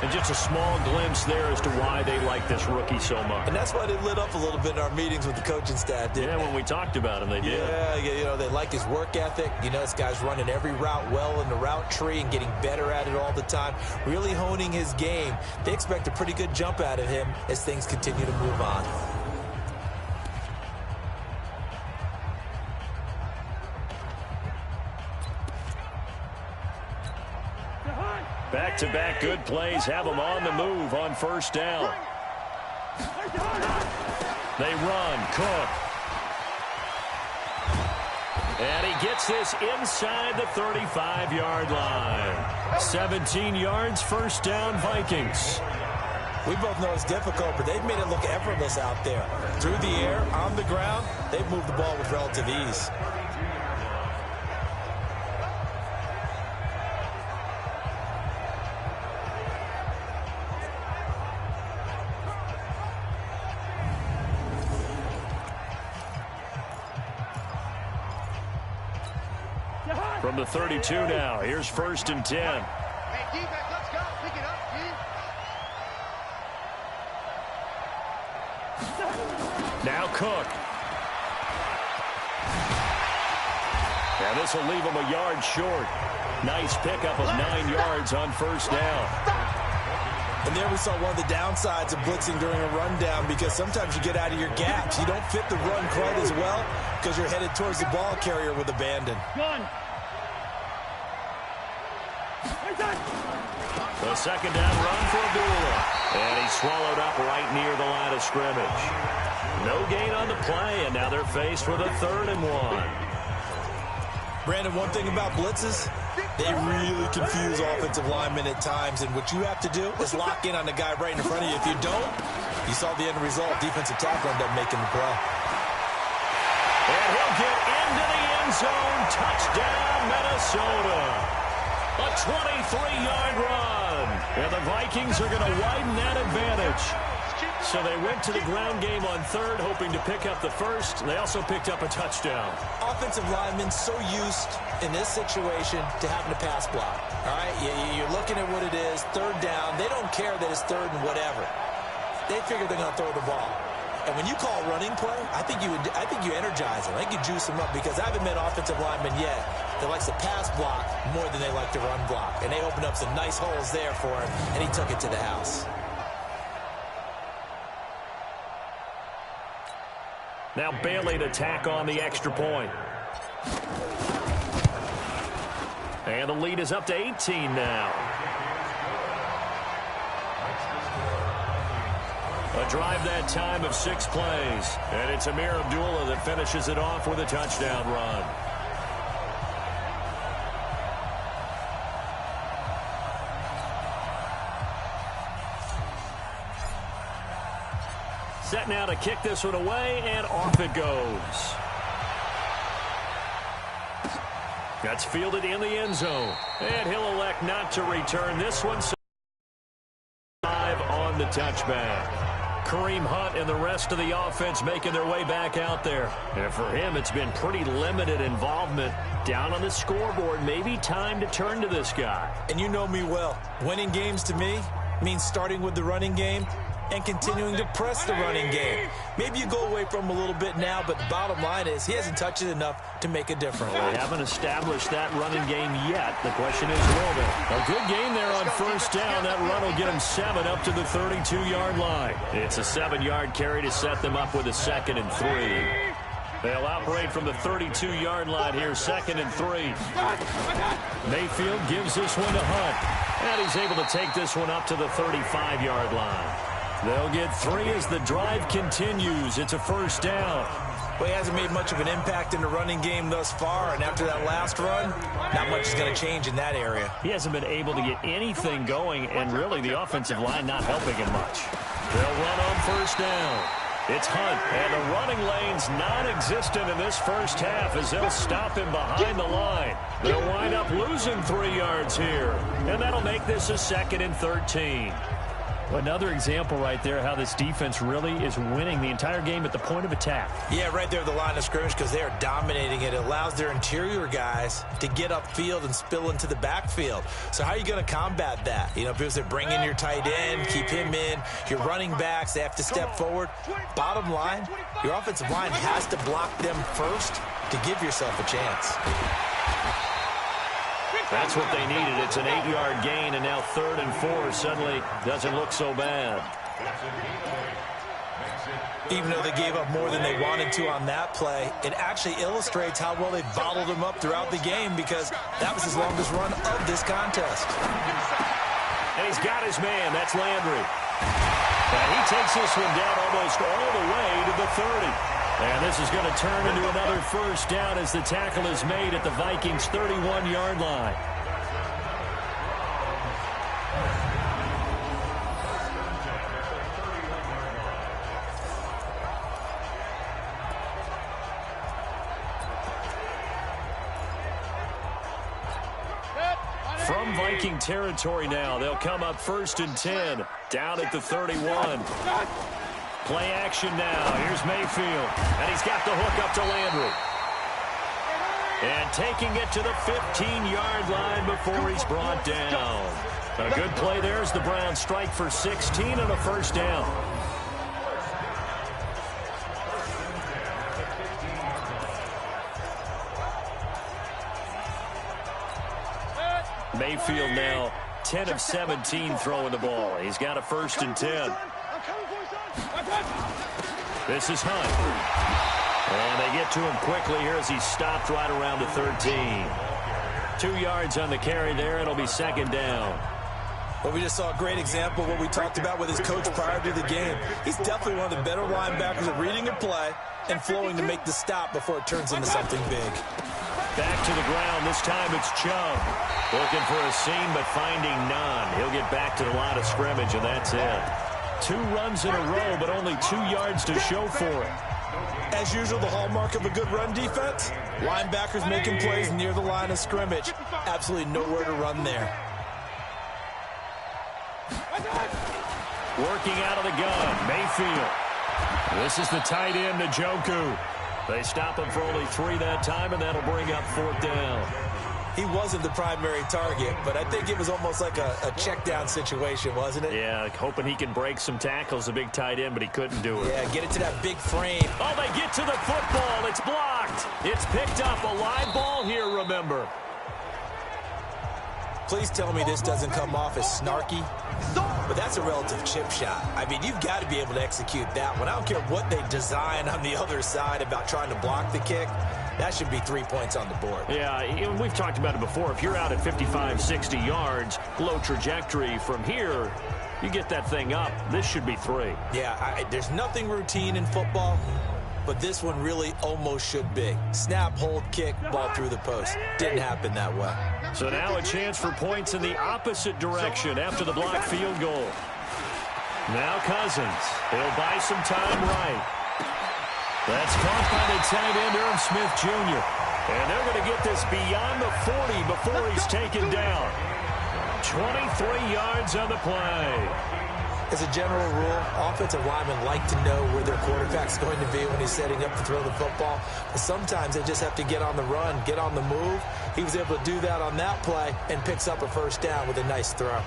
And just a small glimpse there as to why they like this rookie so much. And that's why they lit up a little bit in our meetings with the coaching staff, didn't they? When we talked about him, they did. Yeah, you know, they like his work ethic. You know, this guy's running every route well in the route tree and getting better at it all the time, really honing his game. They expect a pretty good jump out of him as things continue to move on. Back-to-back good plays have them on the move on 1st down. They run. Cook. And he gets this inside the 35-yard line. 17 yards, 1st down, Vikings. We both know it's difficult, but they've made it look effortless out there. Through the air, on the ground, they've moved the ball with relative ease. From the 32 now, here's 1st and 10. Hey, defense, let's go. Pick it up, team. Now Cook. And this will leave him a yard short. Nice pickup of 9 yards on 1st down. And there we saw one of the downsides of blitzing during a rundown, because sometimes you get out of your gaps. You don't fit the run quite as well because you're headed towards the ball carrier with abandon. The 2nd down run for Abdullah. And he's swallowed up right near the line of scrimmage. No gain on the play, and now they're faced with a 3rd and 1. Brandon, one thing about blitzes, they really confuse offensive linemen at times, and what you have to do is lock in on the guy right in front of you. If you don't, you saw the end result. Defensive tackle ended up making the play. And he'll get into the end zone. Touchdown, Minnesota. A 23-yard run. And the Vikings are going to widen that advantage. So they went to the ground game on 3rd, hoping to pick up the 1st. They also picked up a touchdown. Offensive linemen so used in this situation to having to pass block. All right, you're looking at what it is, 3rd down. They don't care that it's 3rd and whatever. They figure they're going to throw the ball. And when you call running play, I think you energize them. I think you juice them up, because I haven't met offensive linemen yet that likes to pass block more than they like to run block. And they opened up some nice holes there for him, and he took it to the house. Now Bailey to tack on the extra point. And the lead is up to 18 now. A drive that time of 6 plays. And it's Amir Abdullah that finishes it off with a touchdown run. Set now to kick this one away, and off it goes. That's fielded in the end zone. And he'll elect not to return this one. 5 on the touchback. Kareem Hunt and the rest of the offense making their way back out there. And for him, it's been pretty limited involvement. Down on the scoreboard, maybe time to turn to this guy. And you know me well. Winning games to me means starting with the running game and continuing to press the running game. Maybe you go away from him a little bit now, but the bottom line is he hasn't touched it enough to make a difference. Well, they haven't established that running game yet. The question is, will they? A good game there on first down. That run will get them 7 up to the 32-yard line. It's a 7-yard carry to set them up with a 2nd and 3. They'll operate from the 32-yard line here, 2nd and 3. Mayfield gives this one to Hunt. And he's able to take this one up to the 35-yard line. They'll get 3 as the drive continues. It's a first down. Well, he hasn't made much of an impact in the running game thus far, and after that last run, not much is going to change in that area. He hasn't been able to get anything going, and really the offensive line not helping him much. They'll run on first down. It's Hunt, and the running lane's non-existent in this first half as they'll stop him behind the line. They'll wind up losing 3 yards here, and that'll make this a 2nd and 13. Another example right there how this defense really is winning the entire game at the point of attack. Yeah, right there at the line of scrimmage because they are dominating it. It allows their interior guys to get upfield and spill into the backfield. So how are you going to combat that? You know, because they bring in your tight end, keep him in. Your running backs, they have to step forward. Bottom line, your offensive line has to block them first to give yourself a chance. That's what they needed. It's an 8-yard gain, and now 3rd and 4 suddenly doesn't look so bad. Even though they gave up more than they wanted to on that play, it actually illustrates how well they bottled him up throughout the game because that was his longest run of this contest. And he's got his man. That's Landry. And he takes this one down almost all the way to the 30. And this is going to turn into another first down as the tackle is made at the Vikings' 31-yard line. From Viking territory now, they'll come up 1st and 10, down at the 31. Play action now. Here's Mayfield. And he's got the hook up to Landry. And taking it to the 15-yard line before he's brought down. A good play there as the Browns strike for 16 and a first down. Mayfield now 10 of 17 throwing the ball. He's got a 1st and 10. This is Hunt. And they get to him quickly here as he's stopped right around the 13. 2 yards on the carry there. It'll be 2nd down. Well, we just saw a great example of what we talked about with his coach prior to the game. He's definitely one of the better linebackers at reading a play and flowing to make the stop before it turns into something big. Back to the ground. This time it's Chubb. Looking for a seam, but finding none. He'll get back to the line of scrimmage, and that's it. 2 runs in a row, but only 2 yards to show for it. As usual, the hallmark of a good run defense, linebackers making plays near the line of scrimmage. Absolutely nowhere to run there. Working out of the gun, Mayfield. This is the tight end, Njoku. They stop him for only 3 that time, and that'll bring up 4th down. He wasn't the primary target, but I think it was almost like a check down situation, wasn't it? Yeah, hoping he can break some tackles, a big tight end, but he couldn't do it. Yeah, get it to that big frame. Oh, they get to the football. It's blocked. It's picked up. A live ball here, remember. Please tell me this doesn't come off as snarky. But that's a relative chip shot. I mean, you've got to be able to execute that one. I don't care what they design on the other side about trying to block the kick. that should be 3 points on the board. Yeah, we've talked about it before. If you're out at 55, 60 yards, low trajectory from here, you get that thing up. This should be 3. Yeah, there's nothing routine in football, but this one really almost should be. Snap, hold, kick, ball through the post. Didn't happen that way. So now a chance for points in the opposite direction after the blocked field goal. Now Cousins. He'll buy some time right. That's caught by the tight end, Irv Smith Jr. And they're going to get this beyond the 40 before he's taken down. 23 yards on the play. As a general rule, offensive linemen like to know where their quarterback's going to be when he's setting up to throw the football. But sometimes they just have to get on the run, get on the move. He was able to do that on that play and picks up a first down with a nice throw.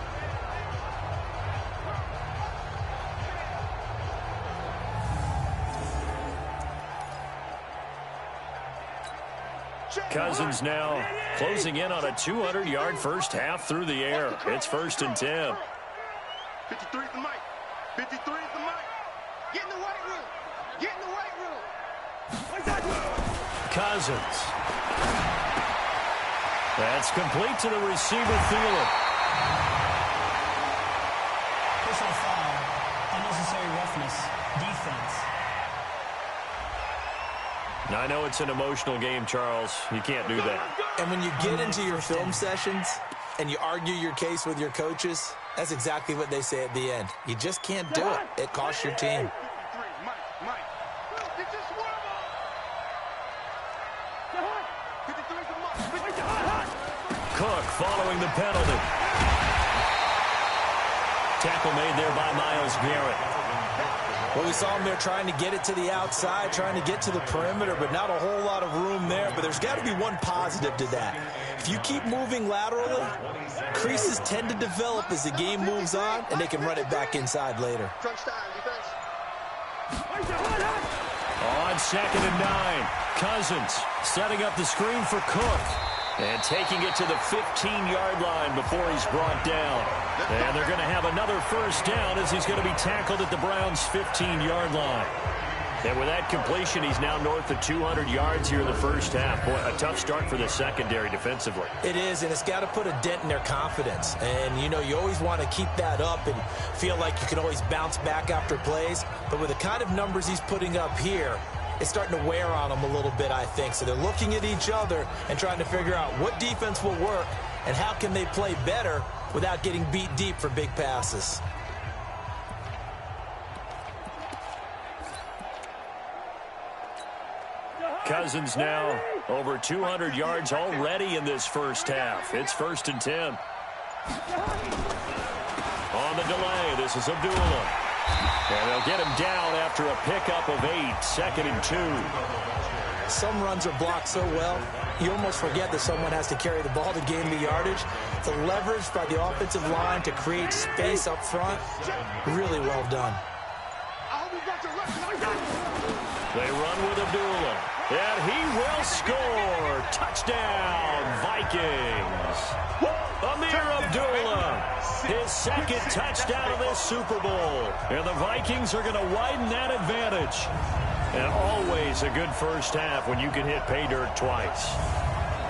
Cousins now closing in on a 200-yard first half through the air. It's 1st and 10. 53 is the mic. 53 is the mic. Get in the weight room. Get in the weight room. Cousins. That's complete to the receiver, Thielen. Personal foul. Unnecessary roughness. Defense. Now, I know it's an emotional game, Charles. You can't do that. And when you get into your film sessions and you argue your case with your coaches, that's exactly what they say at the end. You just can't do it. It costs your team. Cook following the penalty. Tackle made there by Myles Garrett. Well, we saw him there trying to get it to the outside, trying to get to the perimeter, but not a whole lot of room there. But there's got to be one positive to that. If you keep moving laterally, creases tend to develop as the game moves on, and they can run it back inside later. On 2nd and 9, Cousins setting up the screen for Cook. And taking it to the 15-yard line before he's brought down. And they're going to have another first down as he's going to be tackled at the Browns' 15-yard line. And with that completion, he's now north of 200 yards here in the first half. Boy, a tough start for the secondary defensively. It is, and it's got to put a dent in their confidence. And, you know, you always want to keep that up and feel like you can always bounce back after plays. But with the kind of numbers he's putting up here, it's starting to wear on them a little bit, I think. So they're looking at each other and trying to figure out what defense will work and how can they play better without getting beat deep for big passes. Cousins now over 200 yards already in this first half. It's 1st and 10. On the delay, this is Abdullah. And they'll get him down after a pickup of 8, 2nd and 2. Some runs are blocked so well, you almost forget that someone has to carry the ball to gain the yardage. The leverage by the offensive line to create space up front, really well done. They run with Abdullah, and he will score. Touchdown, Vikings. Amir Abdullah, his 2nd touchdown of this Super Bowl. And the Vikings are going to widen that advantage. And always a good first half when you can hit pay dirt twice.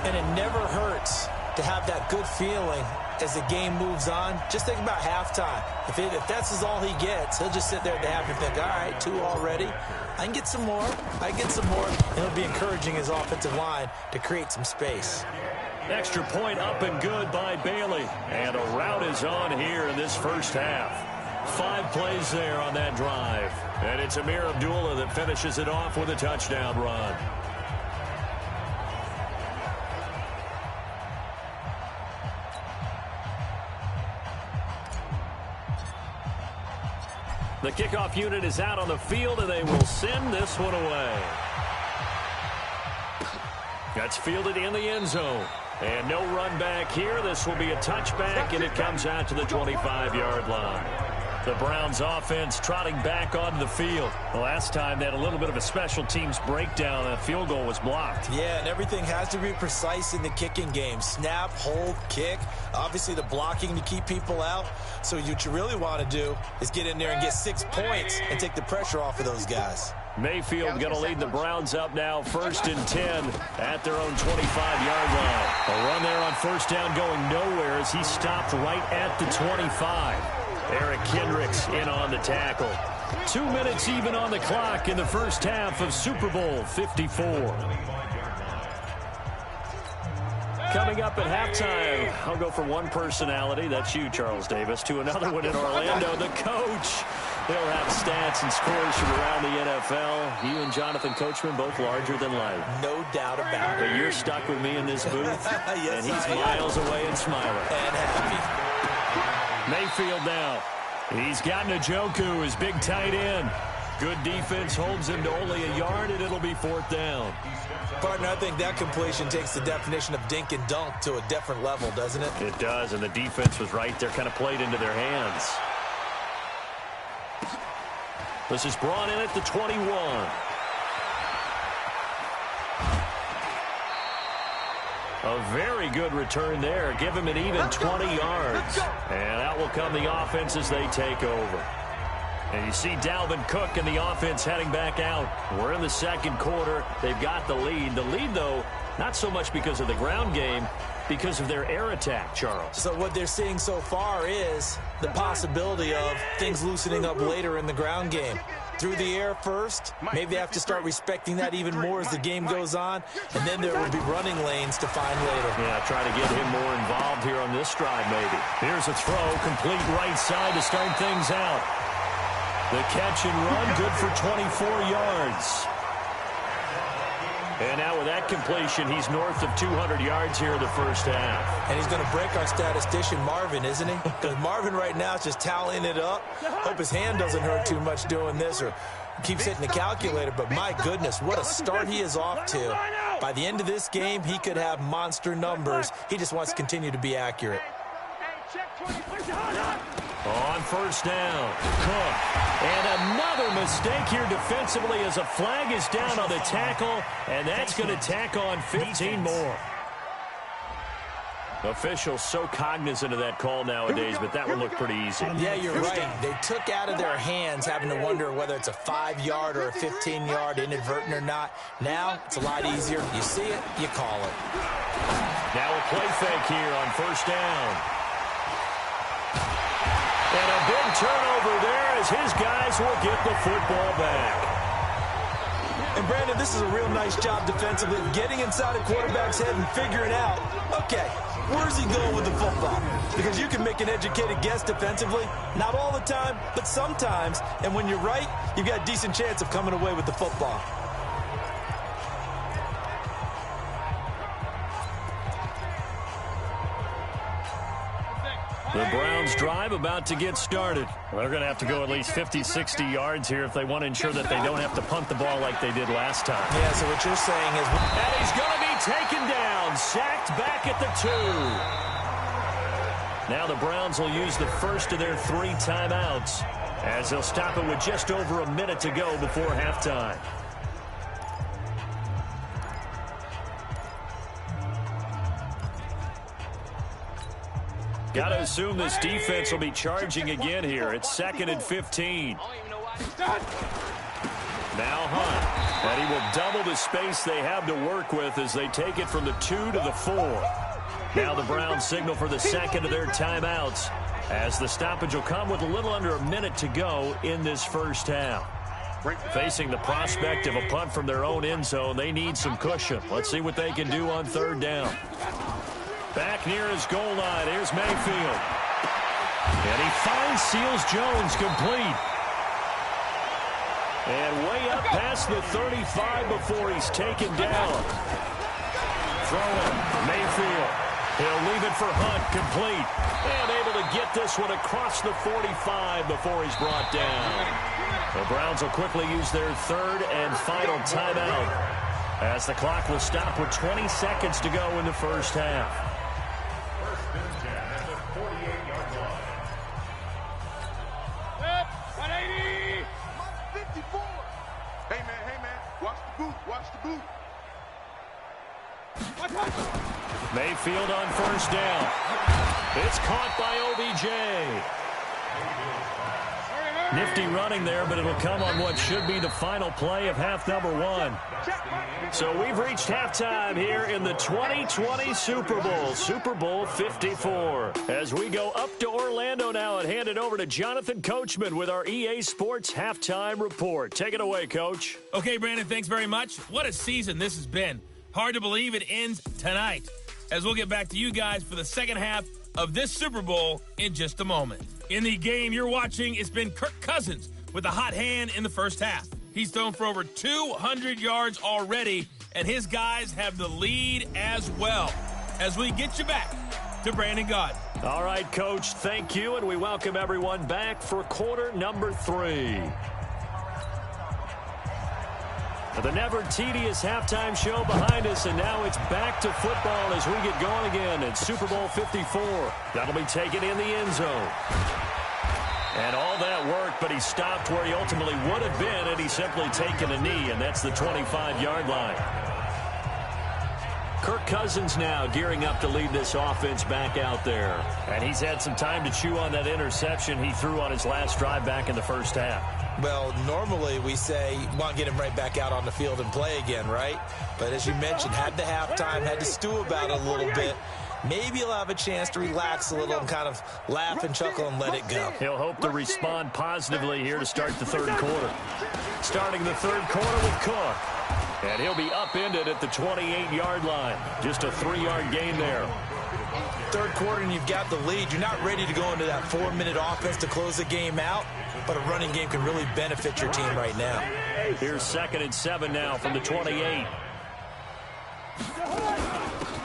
And it never hurts to have that good feeling as the game moves on. Just think about halftime. If that's all he gets, he'll just sit there at the half and think, all right, 2 already. I can get some more. I can get some more. And he'll be encouraging his offensive line to create some space. Extra point up and good by Bailey. And a rout is on here in this first half. 5 plays there on that drive. And it's Amir Abdullah that finishes it off with a touchdown run. The kickoff unit is out on the field, and they will send this one away. That's fielded in the end zone. And no run back here. This will be a touchback, and it comes out to the 25-yard line. The Browns offense trotting back onto the field. The last time they had a little bit of a special teams breakdown. That field goal was blocked. Yeah, and everything has to be precise in the kicking game. Snap, hold, kick. Obviously the blocking to keep people out. So what you really want to do is get in there and get 6 points and take the pressure off of those guys. Mayfield going to lead the Browns up now, 1st and 10 at their own 25-yard line. A run there on first down going nowhere as he stopped right at the 25. Eric Kendricks in on the tackle. 2 minutes even on the clock in the first half of Super Bowl 54. Coming up at halftime, I'll go from one personality, that's you, Charles Davis, to another one in Orlando, the coach. He'll have stats and scores from around the NFL. You and Jonathan Coachman both larger than life. No doubt about it. But you're stuck with me in this booth, yes, and he's miles away and smiling. And happy. Mayfield now. He's got Njoku, his big tight end. Good defense holds him to only a yard, and it'll be 4th down. Partner, I think that completion takes the definition of dink and dunk to a different level, doesn't it? It does, and the defense was right there, kind of played into their hands. This is brought in at the 21. A very good return there. Give him an even 20 yards. And out will come the offense as they take over. And you see Dalvin Cook and the offense heading back out. We're in the second quarter. They've got the lead. The lead, though, not so much because of the ground game, because of their air attack, Charles. So what they're seeing so far is the possibility of things loosening up later in the ground game. Through the air first, maybe they have to start respecting that even more as the game goes on, and then there will be running lanes to find later. Yeah, try to get him more involved here on this drive, maybe. Here's a throw, complete right side to start things out. The catch and run, good for 24 yards. And now with that completion, he's north of 200 yards here in the first half. And he's going to break our statistician, Marvin, isn't he? Because Marvin right now is just tallying it up. Hope his hand doesn't hurt too much doing this or keeps hitting the calculator. But my goodness, what a start he is off to. By the end of this game, he could have monster numbers. He just wants to continue to be accurate. On first down, Cook. And another mistake here defensively as a flag is down on the tackle, and that's going to tack on 15 more. Officials so cognizant of that call nowadays, but that one looked pretty easy. Yeah, you're right. They took out of their hands having to wonder whether it's a 5-yard or a 15-yard, inadvertent or not. Now, it's a lot easier. You see it, you call it. Now a play fake here on first down. And a big turnover there as his guys will get the football back. And, Brandon, this is a real nice job defensively, getting inside a quarterback's head and figuring out, okay, where's he going with the football? Because you can make an educated guess defensively, not all the time, but sometimes. And when you're right, you've got a decent chance of coming away with the football. The Browns drive about to get started. They're going to have to go at least 50, 60 yards here if they want to ensure that they don't have to punt the ball like they did last time. Yeah, so what you're saying is... And he's going to be taken down, sacked back at the 2. Now the Browns will use the first of their 3 timeouts as they'll stop it with just over a minute to go before halftime. Got to assume this defense will be charging again here. It's 2nd and 15. Now Hunt. And he will double the space they have to work with as they take it from the 2 to the 4. Now the Browns signal for the second of their timeouts as the stoppage will come with a little under a minute to go in this first half. Facing the prospect of a punt from their own end zone, they need some cushion. Let's see what they can do on 3rd down. Back near his goal line, here's Mayfield. And he finds Seals-Jones complete. And way up past the 35 before he's taken down. Throwing, Mayfield. He'll leave it for Hunt, complete. And able to get this one across the 45 before he's brought down. The Browns will quickly use their 3rd and final timeout as the clock will stop with 20 seconds to go in the first half. Mayfield on first down. It's caught by OBJ. Nifty running there, but it'll come on what should be the final play of half number 1. So we've reached halftime here in the 2020 Super Bowl, Super Bowl 54. As we go up to Orlando now and hand it over to Jonathan Coachman with our EA Sports Halftime Report. Take it away, Coach. Okay, Brandon, thanks very much. What a season this has been. Hard to believe it ends tonight, as we'll get back to you guys for the second half of this Super Bowl in just a moment. In the game you're watching, it's been Kirk Cousins with a hot hand in the first half. He's thrown for over 200 yards already, and his guys have the lead as well. As we get you back to Brandon Gaudin. All right, Coach, thank you, and we welcome everyone back for quarter number 3. The never-tedious halftime show behind us, and now it's back to football as we get going again in Super Bowl 54. That'll be taken in the end zone. And all that work, but he stopped where he ultimately would have been had he simply taken a knee, and that's the 25-yard line. Kirk Cousins now gearing up to lead this offense back out there. And he's had some time to chew on that interception he threw on his last drive back in the first half. Well, normally we say you want to get him right back out on the field and play again, right? But as you mentioned, had the halftime, had to stew about it a little bit. Maybe he'll have a chance to relax a little and kind of laugh and chuckle and let it go. He'll hope to respond positively here to start the third quarter. Starting the third quarter with Cook. And he'll be upended at the 28-yard line. Just a 3-yard gain there. Third quarter and you've got the lead. You're not ready to go into that 4-minute offense to close the game out, but a running game can really benefit your team right now. Here's 2nd and 7 now from the 28.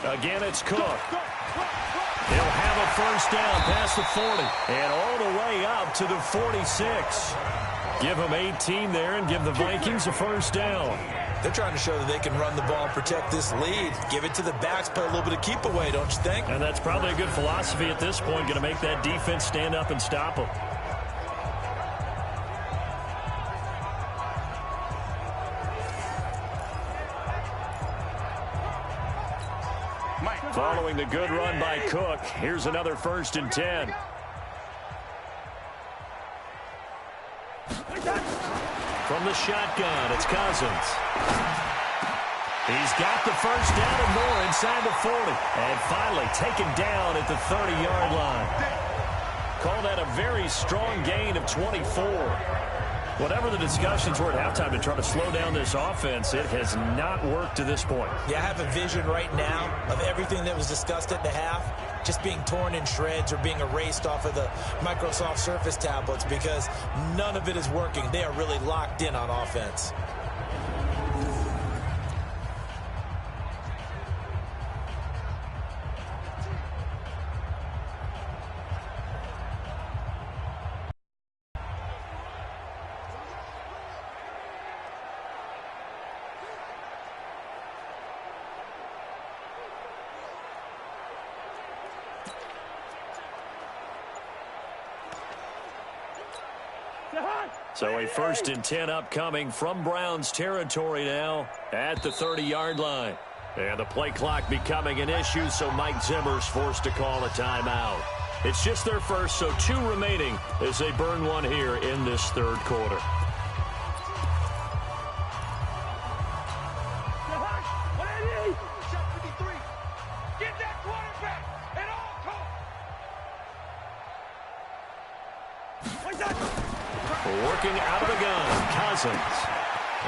Again, it's Cook. He'll have a first down past the 40 and all the way up to the 46. Give him 18 there and give the Vikings a first down. They're trying to show that they can run the ball and protect this lead. Give it to the backs, play a little bit of keep away, don't you think? And that's probably a good philosophy at this point, going to make that defense stand up and stop them. Following the good run by Cook, here's another 1st and 10. From the shotgun, it's Cousins. He's got the first down and more inside the 40. And finally taken down at the 30-yard line. Call that a very strong gain of 24. Whatever the discussions were at halftime to try to slow down this offense, it has not worked to this point. Yeah, I have a vision right now of everything that was discussed at the half just being torn in shreds or being erased off of the Microsoft Surface tablets because none of it is working. They are really locked in on offense. So a 1st and 10 upcoming from Browns territory now at the 30-yard line. And the play clock becoming an issue, so Mike Zimmer's forced to call a timeout. It's just their first, so 2 remaining as they burn one here in this third quarter. Working out of the gun, Cousins.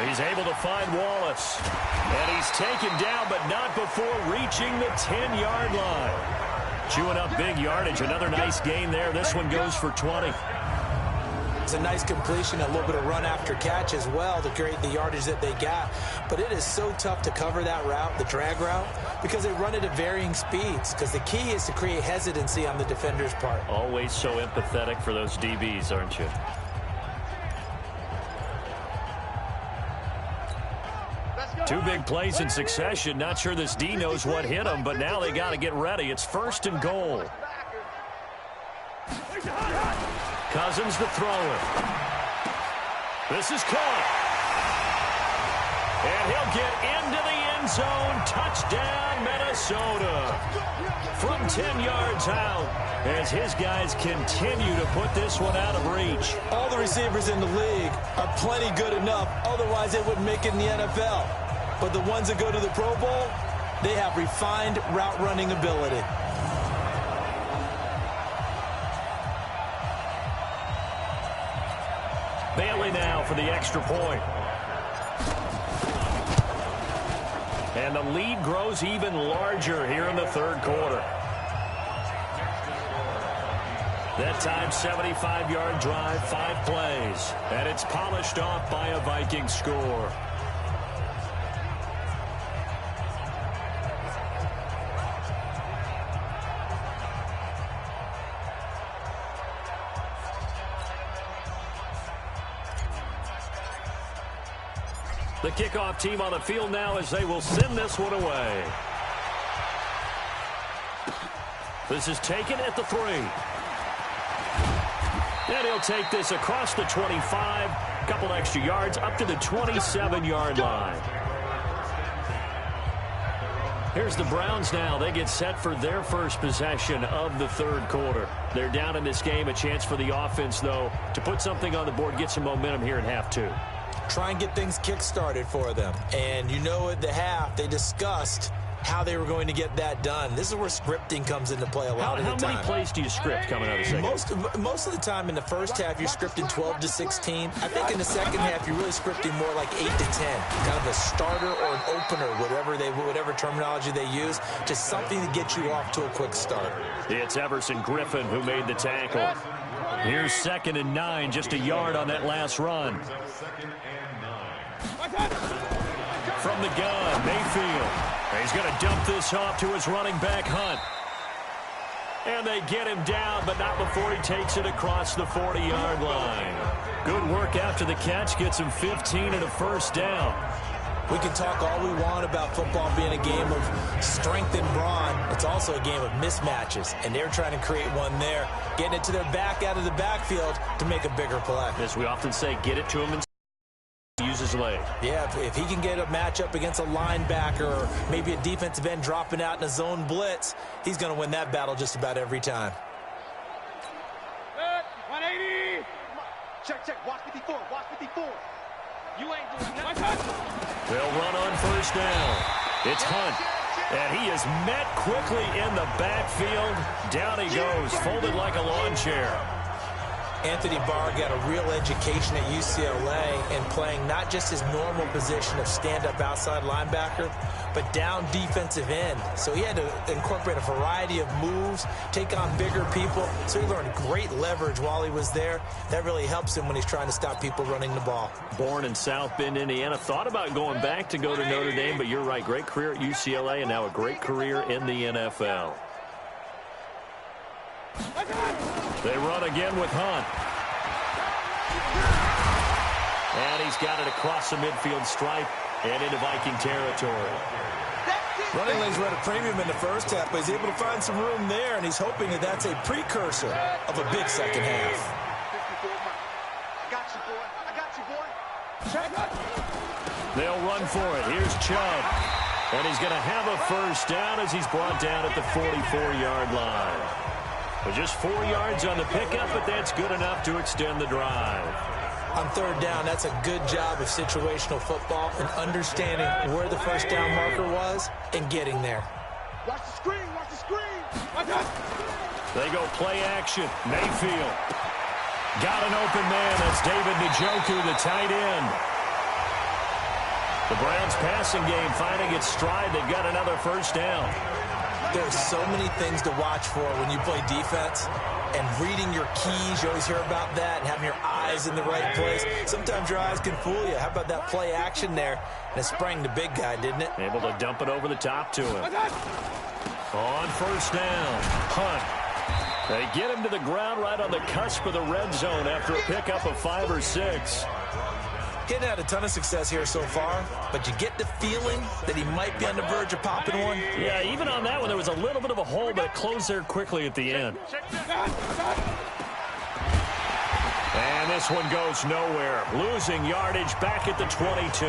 He's able to find Wallace. And he's taken down, but not before reaching the 10-yard line. Chewing up big yardage. Another nice gain there. This one goes for 20. It's a nice completion, a little bit of run after catch as well to create the yardage that they got. But it is so tough to cover that route, the drag route, because they run it at varying speeds. Because the key is to create hesitancy on the defender's part. Always so empathetic for those DBs, aren't you? Two big plays in succession. Not sure this D knows what hit him, but now they got to get ready. It's 1st and goal. Cousins the thrower. This is caught. And he'll get into the end zone. Touchdown, Minnesota. From 10 yards out as his guys continue to put this one out of reach. All the receivers in the league are plenty good enough. Otherwise, they wouldn't make it in the NFL. But the ones that go to the Pro Bowl, they have refined route running ability. Bailey now for the extra point. And the lead grows even larger here in the third quarter. That time, 75-yard drive, 5 plays. And it's polished off by a Vikings score. The kickoff team on the field now as they will send this one away. This is taken at the 3. And he'll take this across the 25, a couple extra yards up to the 27-yard line. Here's the Browns now. They get set for their first possession of the third quarter. They're down in this game. A chance for the offense, though, to put something on the board, get some momentum here in half 2. Try and get things kick-started for them. And you know at the half, they discussed how they were going to get that done. This is where scripting comes into play a lot of the time. How many plays do you script coming out of the second? Most of the time in the first half, you're scripting 12 to 16. I think in the second half, you're really scripting more like 8 to 10. Kind of a starter or an opener, whatever terminology they use. Just something to get you off to a quick start. It's Everson Griffin who made the tackle. Here's 2nd and 9, just a yard on that last run. From the gun, Mayfield. He's going to dump this off to his running back, Hunt. And they get him down, but not before he takes it across the 40-yard line. Good work after the catch, gets him 15 and a first down. We can talk all we want about football being a game of strength and brawn. It's also a game of mismatches, and they're trying to create one there, getting it to their back out of the backfield to make a bigger play. As we often say, get it to him and use his leg. Yeah, if he can get a matchup against a linebacker or maybe a defensive end dropping out in a zone blitz, he's going to win that battle just about every time. 180. Check. Watch 54. You ain't doing nothing. They'll run on first down. It's Hunt. And he is met quickly in the backfield. Down he goes, folded like a lawn chair. Anthony Barr got a real education at UCLA in playing not just his normal position of stand-up outside linebacker, but down defensive end. So he had to incorporate a variety of moves, take on bigger people. So he learned great leverage while he was there. That really helps him when he's trying to stop people running the ball. Born in South Bend, Indiana. Thought about going back to go to Notre Dame, but you're right. Great career at UCLA and now a great career in the NFL. They run again with Hunt. And he's got it across the midfield stripe and into Viking territory. Running lanes were at a premium in the first half, but he's able to find some room there, and he's hoping that that's a precursor of a big second half. I got you, boy. Check. They'll run for it. Here's Chubb. And he's going to have a first down as he's brought down at the 44-yard line. But just 4 yards on the pickup, but that's good enough to extend the drive. On third down, that's a good job of situational football and understanding where the first down marker was and getting there. Watch the screen. They go play action. Mayfield. Got an open man. That's David Njoku, the tight end. The Browns passing game finding its stride. They've got another first down. There's so many things to watch for when you play defense, and reading your keys, you always hear about that, and having your eyes in the right place. Sometimes your eyes can fool you. How about that play action there? And it sprang the big guy, didn't it? Able to dump it over the top to him. On first down, Hunt. They get him to the ground right on the cusp of the red zone after a pickup of 5 or 6. He hadn't had a ton of success here so far, but you get the feeling that he might be on the verge of popping one. Yeah, even on that one, there was a little bit of a hole, but it closed there quickly at the end. And this one goes nowhere. Losing yardage back at the 22.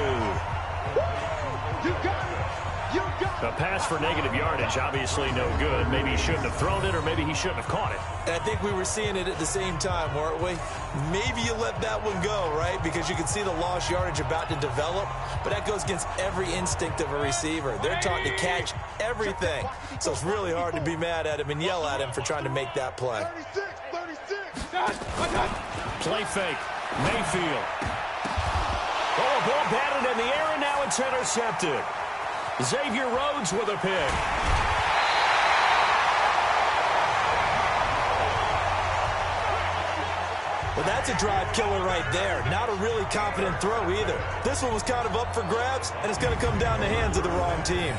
A pass for negative yardage, obviously no good. Maybe he shouldn't have thrown it, or maybe he shouldn't have caught it. And I think we were seeing it at the same time, weren't we? Maybe you let that one go, right? Because you can see the lost yardage about to develop, but that goes against every instinct of a receiver. They're taught to catch everything. So it's really hard to be mad at him and yell at him for trying to make that play. 36. Play fake. Mayfield. Oh, ball batted in the air, and now it's intercepted. Xavier Rhodes with a pick. Well, that's a drive killer right there. Not a really confident throw either. This one was kind of up for grabs, and it's going to come down the hands of the wrong team.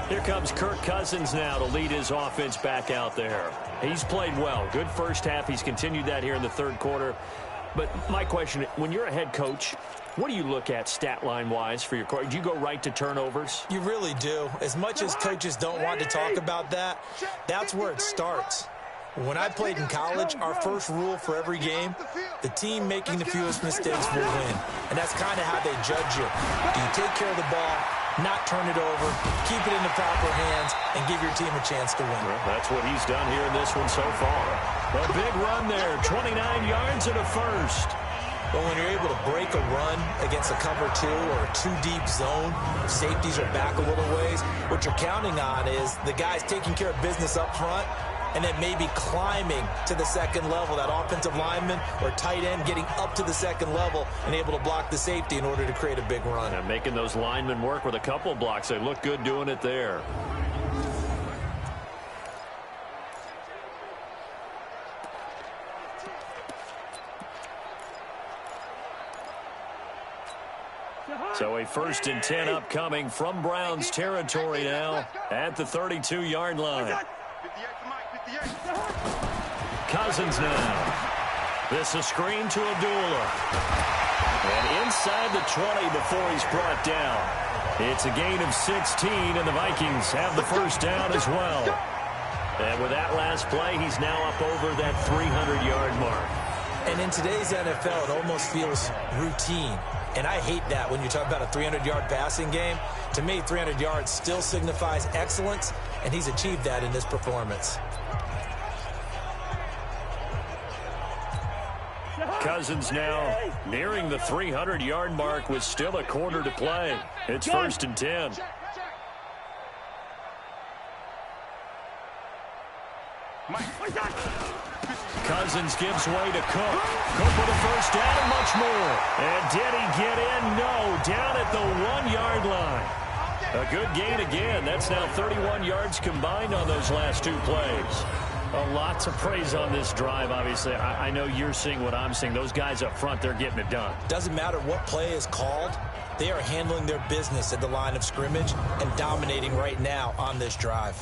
Here comes Kirk Cousins now to lead his offense back out there. He's played well. Good first half. He's continued that here in the third quarter. But my question, when you're a head coach, what do you look at stat line-wise for your coach? Do you go right to turnovers? You really do. As much as coaches don't want to talk about that, that's where it starts. When I played in college, our first rule for every game, the team making the fewest mistakes will win. And that's kind of how they judge you. Do you take care of the ball, not turn it over, keep it in the proper hands, and give your team a chance to win? Well, that's what he's done here in this one so far. A big run there, 29 yards and a first. But when you're able to break a run against a cover 2 or a 2-deep zone, safeties are back a little ways, what you're counting on is the guys taking care of business up front and then maybe climbing to the second level, that offensive lineman or tight end getting up to the second level and able to block the safety in order to create a big run. And making those linemen work with a couple blocks. They look good doing it there. So a 1st and 10 upcoming from Browns territory now at the 32-yard line. Cousins now. This a screen to Abdullah. And inside the 20 before he's brought down. It's a gain of 16, and the Vikings have the first down as well. And with that last play, he's now up over that 300-yard mark. And in today's NFL, it almost feels routine. And I hate that when you talk about a 300-yard passing game. To me, 300 yards still signifies excellence, and he's achieved that in this performance. Cousins now nearing the 300-yard mark with still a quarter to play. It's 1st and 10. Cousins gives way to Cook. Cook with a first down and much more. And did he get in? No. Down at the 1-yard line. A good gain again. That's now 31 yards combined on those last 2 plays. Lots of praise on this drive, obviously. I know you're seeing what I'm seeing. Those guys up front, they're getting it done. Doesn't matter what play is called. They are handling their business at the line of scrimmage and dominating right now on this drive.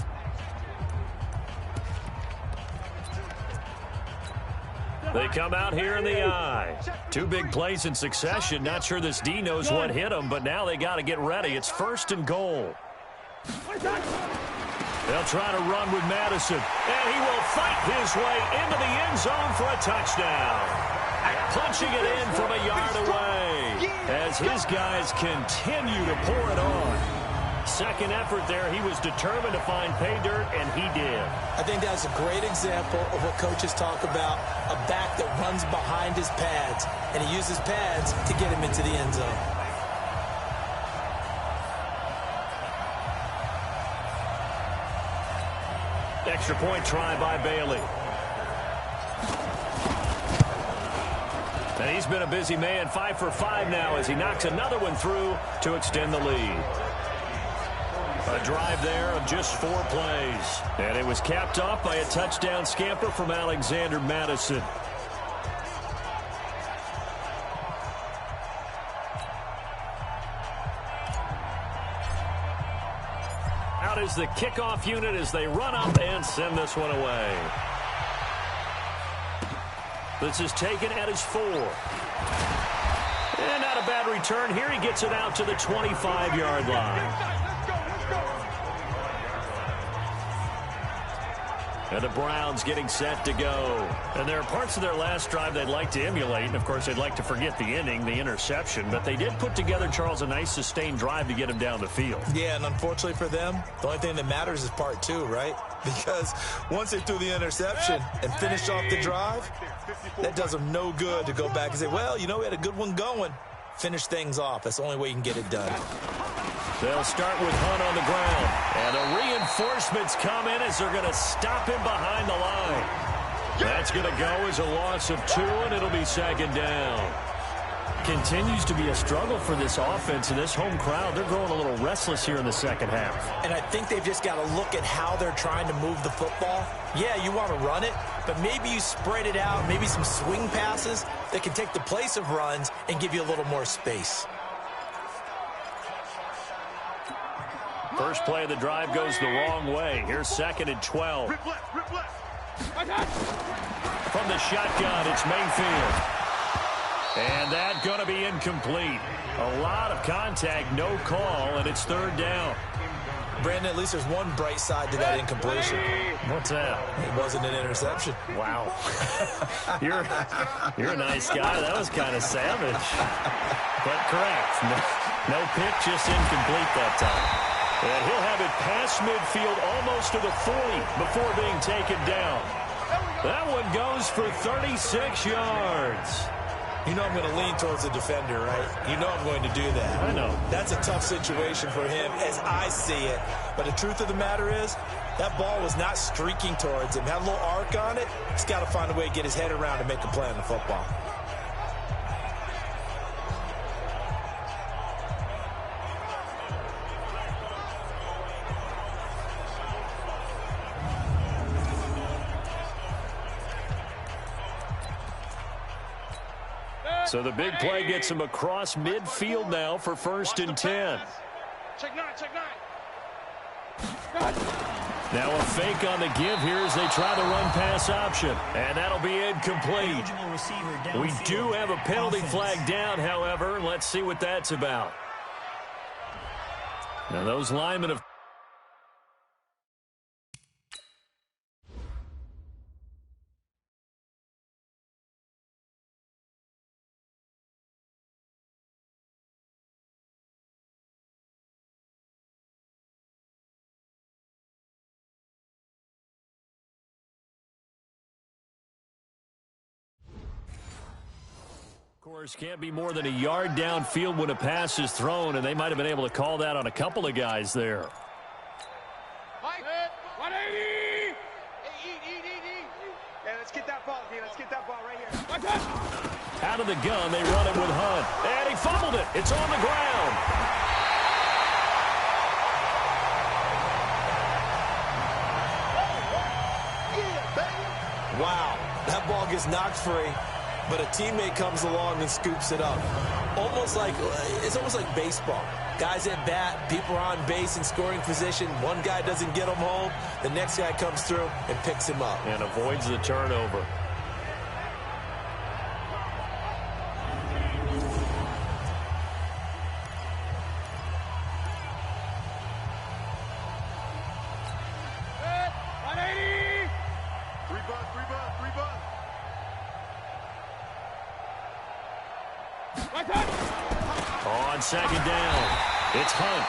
They come out here in the eye. 2 big plays in succession. Not sure this D knows what hit them, but now they got to get ready. It's 1st and goal. They'll try to run with Madison, and he will fight his way into the end zone for a touchdown. Punching it in from a yard away as his guys continue to pour it on. Second effort there, he was determined to find pay dirt, and he did. I think that's a great example of what coaches talk about, a back that runs behind his pads, and he uses pads to get him into the end zone. Extra point try by Bailey. And he's been a busy man, 5 for 5 now as he knocks another one through to extend the lead. A drive there of just 4 plays. And it was capped off by a touchdown scamper from Alexander Madison. Out is the kickoff unit as they run up and send this one away. This is taken at his 4. And not a bad return here. He gets it out to the 25-yard line. And the Browns getting set to go. And there are parts of their last drive they'd like to emulate. And, of course, they'd like to forget the inning, the interception. But they did put together, Charles, a nice sustained drive to get him down the field. Yeah, and unfortunately for them, the only thing that matters is part two, right? Because once they threw the interception and finished off the drive, that does them no good to go back and say, well, you know, we had a good one going. Finish things off. That's the only way you can get it done. They'll start with Hunt on the ground. And the reinforcements come in as they're going to stop him behind the line. That's going to go as a loss of 2, and it'll be second down. Continues to be a struggle for this offense, and this home crowd, they're growing a little restless here in the second half. And I think they've just got to look at how they're trying to move the football. Yeah, you want to run it, but maybe you spread it out, maybe some swing passes that can take the place of runs and give you a little more space. First play of the drive goes the wrong way. Here's 2nd and 12. From the shotgun, it's Mayfield. And that's going to be incomplete. A lot of contact, no call, and it's 3rd down. Brandon, at least there's one bright side to that incompletion. What's that? It wasn't an interception. Wow. You're a nice guy. That was kind of savage. But correct. No pick, just incomplete that time. And he'll have it past midfield almost to the 40 before being taken down. That one goes for 36 yards. You know I'm going to lean towards the defender, right? You know I'm going to do that. I know. That's a tough situation for him as I see it. But the truth of the matter is, that ball was not streaking towards him. Had a little arc on it. He's got to find a way to get his head around and make a play on the football. So the big play gets him across midfield now for 1st and 10. Check 9. Now a fake on the give here as they try the run-pass option. And that'll be incomplete. We do have a penalty flag down, however. Let's see what that's about. Now those linemen have... Of course, can't be more than a yard downfield when a pass is thrown, and they might have been able to call that on a couple of guys there. 180! Eat. Yeah, let's get that ball, D. Let's get that ball right here. Out of the gun, they run it with Hunt. And he fumbled it. It's on the ground. Wow, that ball gets knocked free. But a teammate comes along and scoops it up. It's almost like baseball. Guys at bat, people are on base in scoring position. One guy doesn't get him home. The next guy comes through and picks him up. And avoids the turnover. On 2nd down, it's Hunt.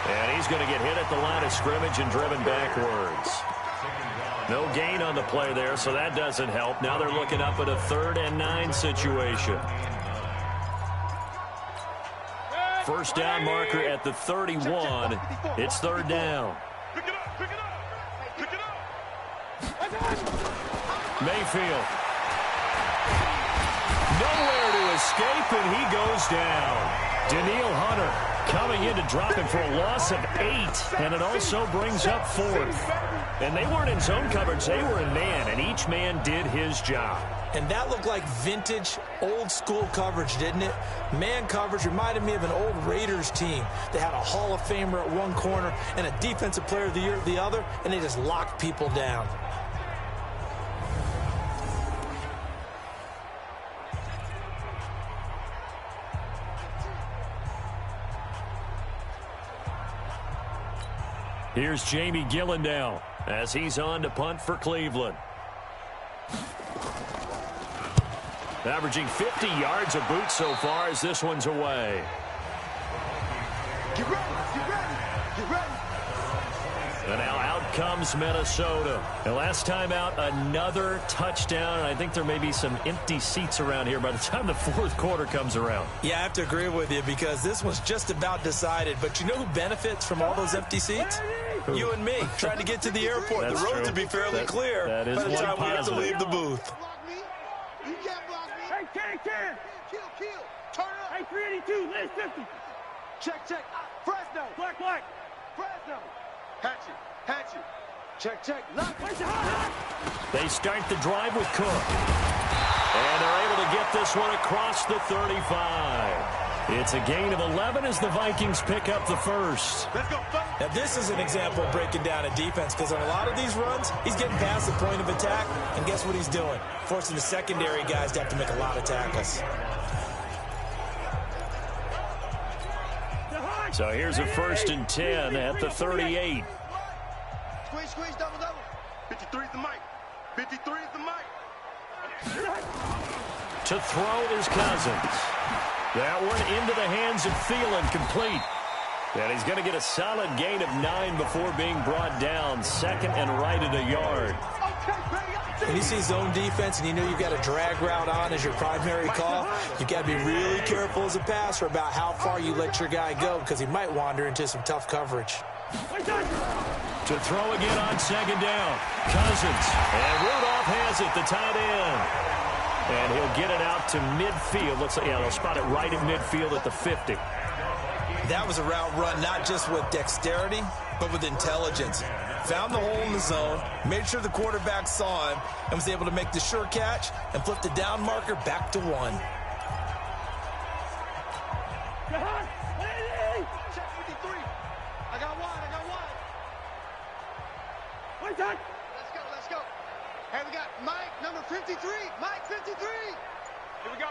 And he's going to get hit at the line of scrimmage and driven backwards. No gain on the play there, so that doesn't help. Now they're looking up at a 3rd and 9 situation. First down marker at the 31. It's 3rd down. Pick it up. Mayfield. Nowhere to escape, and he goes down. Daniil Hunter coming in to drop him for a loss of 8, and it also brings up 4th. And they weren't in zone coverage, they were in man, and each man did his job. And that looked like vintage, old-school coverage, didn't it? Man coverage reminded me of an old Raiders team. They had a Hall of Famer at one corner and a Defensive Player of the Year at the other, and they just locked people down. Here's Jamie Gillen now as he's on to punt for Cleveland. Averaging 50 yards a boot so far as this one's away. Get ready, get ready, get ready. And now out comes Minnesota. And last time out, another touchdown. And I think there may be some empty seats around here by the time the fourth quarter comes around. Yeah, I have to agree with you because this one's just about decided. But you know who benefits from all those empty seats? Who? You and me, trying to get to the airport. That's the roads true. would be fairly clear that is by the time we have to positive. leave the booth. Block me. You can't block me. Hey, can. Kill. Turn up. Hey, 382, list 50. Check. Fresno. Black. Fresno. Hatchet. Check. Lock. Where's the hot? They start the drive with Cook. And they're able to get this one across the 35. It's a gain of 11 as the Vikings pick up the first. Let's go. Now, this is an example of breaking down a defense because on a lot of these runs, he's getting past the point of attack, and guess what he's doing? Forcing the secondary guys to have to make a lot of tackles. So here's a 1st and 10 at the 38. Squeeze, double. 53 is the mic. To throw is Cousins. That one into the hands of Thielen, complete. And he's going to get a solid gain of 9 before being brought down. Second and right at a yard. When you see zone defense and you know you've got a drag route on as your primary call, you've got to be really careful as a passer about how far you let your guy go because he might wander into some tough coverage. To throw again on 2nd down. Cousins. And Rudolph has it, the tight end. And he'll get it out to midfield. Looks like, they'll spot it right at midfield at the 50. That was a route run not just with dexterity, but with intelligence. Found the hole in the zone, made sure the quarterback saw him, and was able to make the sure catch and flip the down marker back to 1. Check 53. I got wide. Where's that? Let's go. Hey, we got Mike, number 53. Mike, 53. Here we go.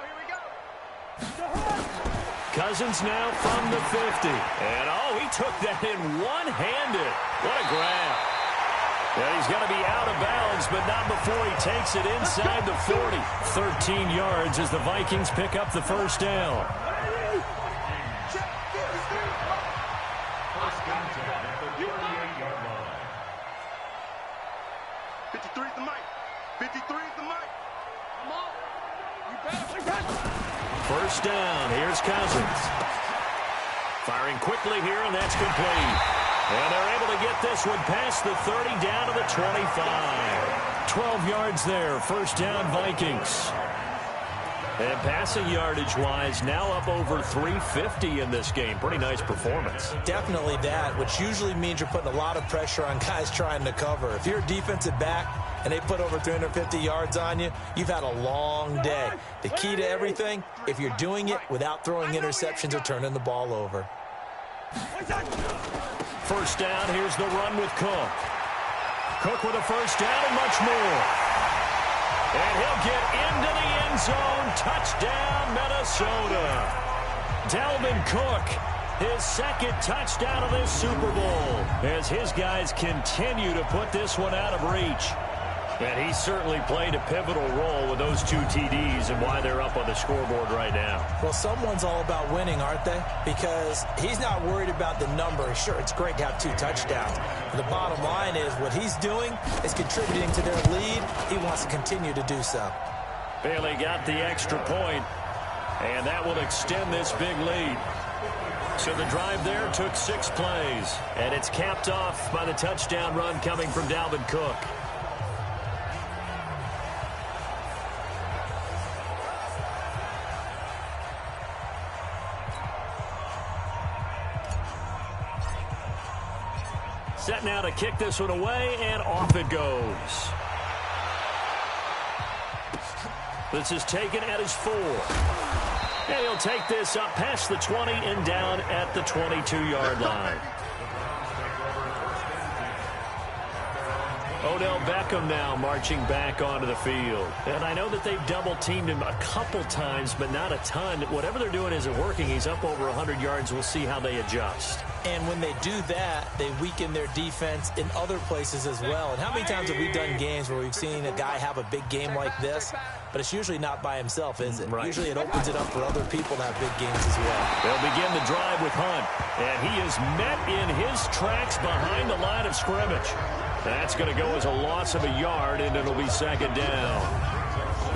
Cousins now from the 50. And, he took that in one-handed. What a grab. And he's going to be out of bounds, but not before he takes it inside the 40. 13 yards as the Vikings pick up the first down. Check 53. First down at the 38-yard line. 53 is the mic. Come on. You better. First down. Here's Cousins. Firing quickly here, and that's complete. And they're able to get this one past the 30 down to the 25. 12 yards there. First down, Vikings. And passing yardage-wise, now up over 350 in this game. Pretty nice performance. Definitely that, which usually means you're putting a lot of pressure on guys trying to cover. If you're a defensive back and they put over 350 yards on you, you've had a long day. The key to everything, if you're doing it without throwing interceptions or turning the ball over. First down, here's the run with Cook. Cook with a first down and much more. And he'll get into the end zone. Touchdown, Minnesota. Dalvin Cook, his second touchdown of this Super Bowl, as his guys continue to put this one out of reach. And he certainly played a pivotal role with those 2 TDs and why they're up on the scoreboard right now. Well, someone's all about winning, aren't they? Because he's not worried about the number. Sure, it's great to have 2 touchdowns. But the bottom line is what he's doing is contributing to their lead. He wants to continue to do so. Bailey got the extra point, and that will extend this big lead. So the drive there took 6 plays, and it's capped off by the touchdown run coming from Dalvin Cook. Set now to kick this one away, and off it goes. This is taken at his 4. And he'll take this up past the 20 and down at the 22-yard line. Odell Beckham now marching back onto the field. And I know that they've double-teamed him a couple times, but not a ton. Whatever they're doing isn't working. He's up over 100 yards. We'll see how they adjust. And when they do that, they weaken their defense in other places as well. And how many times have we done games where we've seen a guy have a big game like this, but it's usually not by himself, is it? Right. Usually it opens it up for other people to have big games as well. They'll begin the drive with Hunt, and he is met in his tracks behind the line of scrimmage. That's going to go as a loss of a yard, and it'll be second down.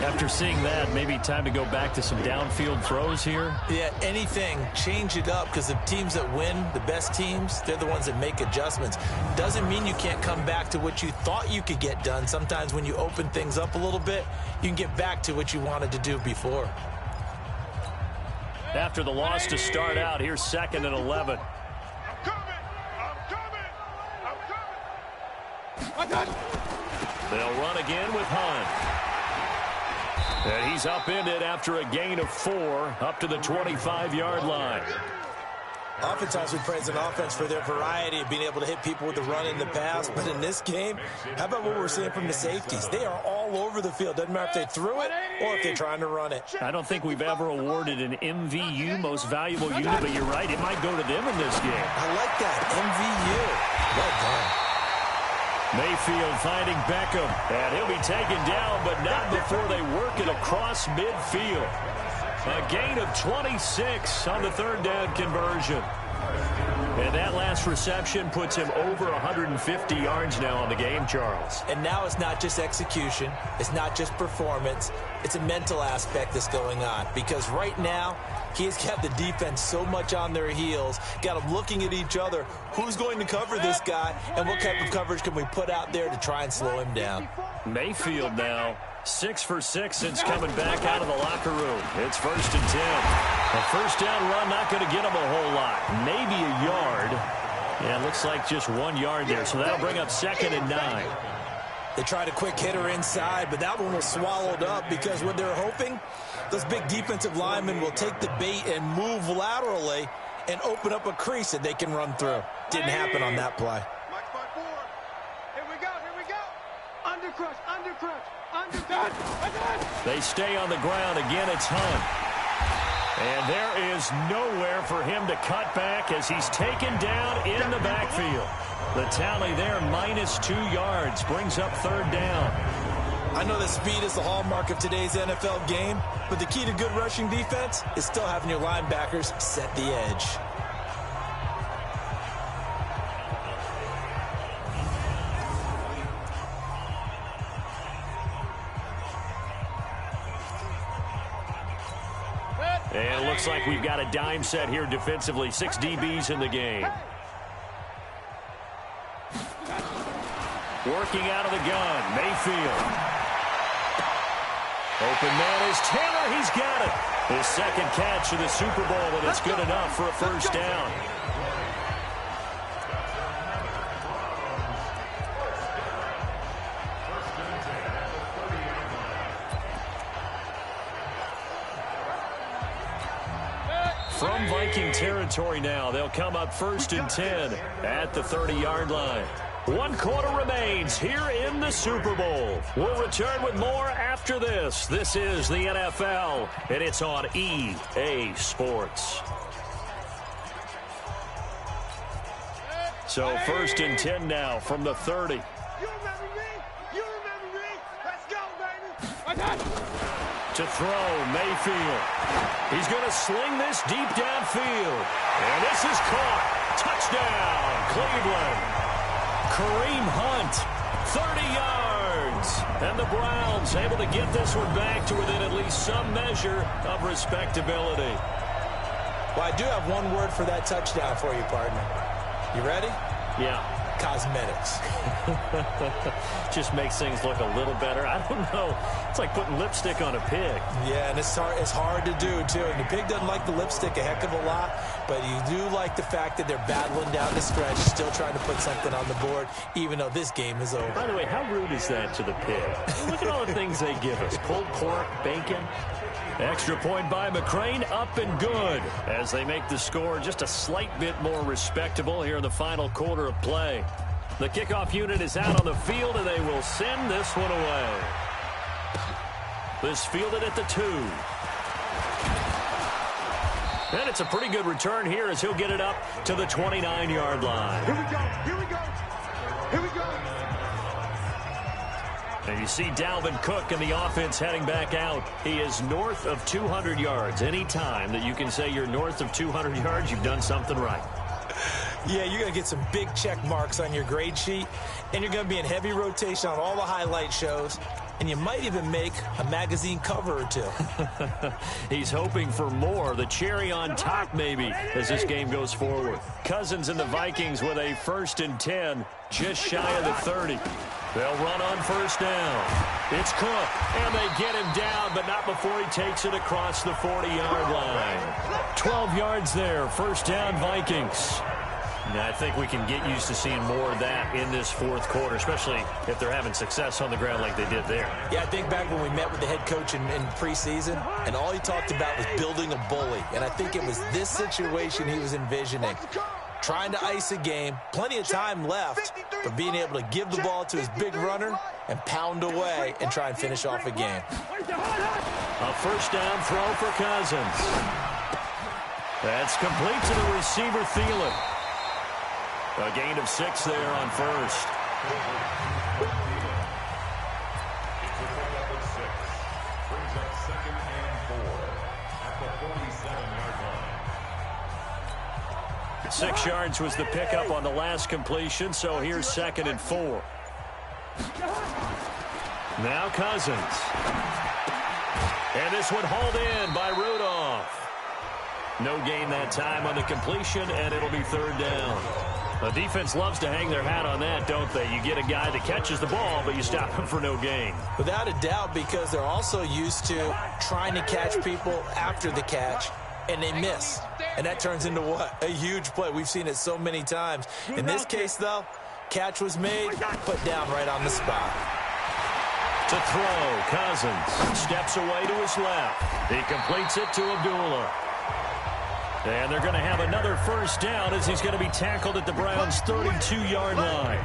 After seeing that, maybe time to go back to some downfield throws here. Yeah, anything. Change it up, because the teams that win, the best teams, they're the ones that make adjustments. Doesn't mean you can't come back to what you thought you could get done. Sometimes when you open things up a little bit, you can get back to what you wanted to do before. After the loss to start out, here's 2nd and 11. They'll run again with Hunt. And he's upended after a gain of 4 up to the 25-yard line. Oftentimes we praise an offense for their variety of being able to hit people with the run in the pass. But in this game, how about what we're seeing from the safeties? They are all over the field. Doesn't matter if they threw it or if they're trying to run it. I don't think we've ever awarded an MVU, most valuable unit, but you're right, it might go to them in this game. I like that, MVU. Well done. Mayfield finding Beckham, and he'll be taken down, but not before they work it across midfield. A gain of 26 on the 3rd down conversion. And that last reception puts him over 150 yards now on the game, Charles. And now it's not just execution. It's not just performance. It's a mental aspect that's going on. Because right now, he's got the defense so much on their heels, got them looking at each other. Who's going to cover this guy, and what type of coverage can we put out there to try and slow him down? Mayfield now 6 for 6 since coming back out of the locker room. It's 1st and 10. A first down run not going to get him a whole lot. Maybe a yard. Yeah, it looks like just 1 yard there, so that'll bring up 2nd and 9. They tried a quick hitter inside, but that one was swallowed up because what they're hoping, those big defensive linemen will take the bait and move laterally and open up a crease that they can run through. Didn't happen on that play. Here we go, here we go. Undercrush, undercrush, undercut. They stay on the ground. Again, it's Hunt. And there is nowhere for him to cut back as he's taken down in the backfield. The tally there, -2 yards, brings up 3rd down. I know that speed is the hallmark of today's NFL game, but the key to good rushing defense is still having your linebackers set the edge. And it looks like we've got a dime set here defensively. 6 DBs in the game. Working out of the gun, Mayfield. Open man is Taylor. He's got it. His 2nd catch of the Super Bowl, and it's good enough for a first down. From Viking territory now, they'll come up 1st and 10 at the 30-yard line. 1 quarter remains here in the Super Bowl. We'll return with more after this. This is the NFL, and it's on EA Sports. So 1st and 10 now from the 30. You remember me? You remember me? Let's go, baby. To throw, Mayfield. He's going to sling this deep downfield. And this is caught. Touchdown, Cleveland. Kareem Hunt, 30 yards. And the Browns able to get this one back to within at least some measure of respectability. Well, I do have one word for that touchdown for you, partner. You ready? Yeah. Cosmetics. Just makes things look a little better. I don't know. It's like putting lipstick on a pig. Yeah, and it's hard to do, too. And the pig doesn't like the lipstick a heck of a lot, but you do like the fact that they're battling down the stretch, still trying to put something on the board, even though this game is over. By the way, how rude is that to the pig? Look at all the things they give us. Pulled pork, bacon. Extra point by McCrane, up and good, as they make the score just a slight bit more respectable here in the final quarter of play. The kickoff unit is out on the field, and they will send this one away. This fielded at the 2. And it's a pretty good return here as he'll get it up to the 29-yard line. Here we go. Here we go. Here we go. And you see Dalvin Cook and the offense heading back out. He is north of 200 yards. Any time that you can say you're north of 200 yards, you've done something right. Yeah, you're going to get some big check marks on your grade sheet, and you're going to be in heavy rotation on all the highlight shows, and you might even make a magazine cover or 2. He's hoping for more, the cherry on top maybe, as this game goes forward. Cousins and the Vikings with a 1st and 10, just shy of the 30. They'll run on 1st down. It's Cook, and they get him down, but not before he takes it across the 40-yard line. 12 yards there, 1st down Vikings. Now, I think we can get used to seeing more of that in this 4th quarter, especially if they're having success on the ground like they did there. Yeah, I think back when we met with the head coach in preseason, and all he talked about was building a bully. And I think it was this situation he was envisioning. Trying to ice a game, plenty of time left, but being able to give the ball to his big runner and pound away and try and finish off a game. A 1st down throw for Cousins. That's complete to the receiver, Thielen. A gain of 6 there on 1st. Brings up 2nd and 4 at the 47-yard line. 6 yards was the pickup on the last completion, so here's 2nd and 4. Now Cousins. And this one hauled in by Rudolph. No gain that time on the completion, and it'll be 3rd down. The defense loves to hang their hat on that, don't they? You get a guy that catches the ball, but you stop him for no gain. Without a doubt, because they're also used to trying to catch people after the catch, and they miss. And that turns into what? A huge play. We've seen it so many times. In this case, though, catch was made, put down right on the spot. To throw, Cousins steps away to his left. He completes it to Abdullah. And they're going to have another 1st down as he's going to be tackled at the Browns' 32-yard line.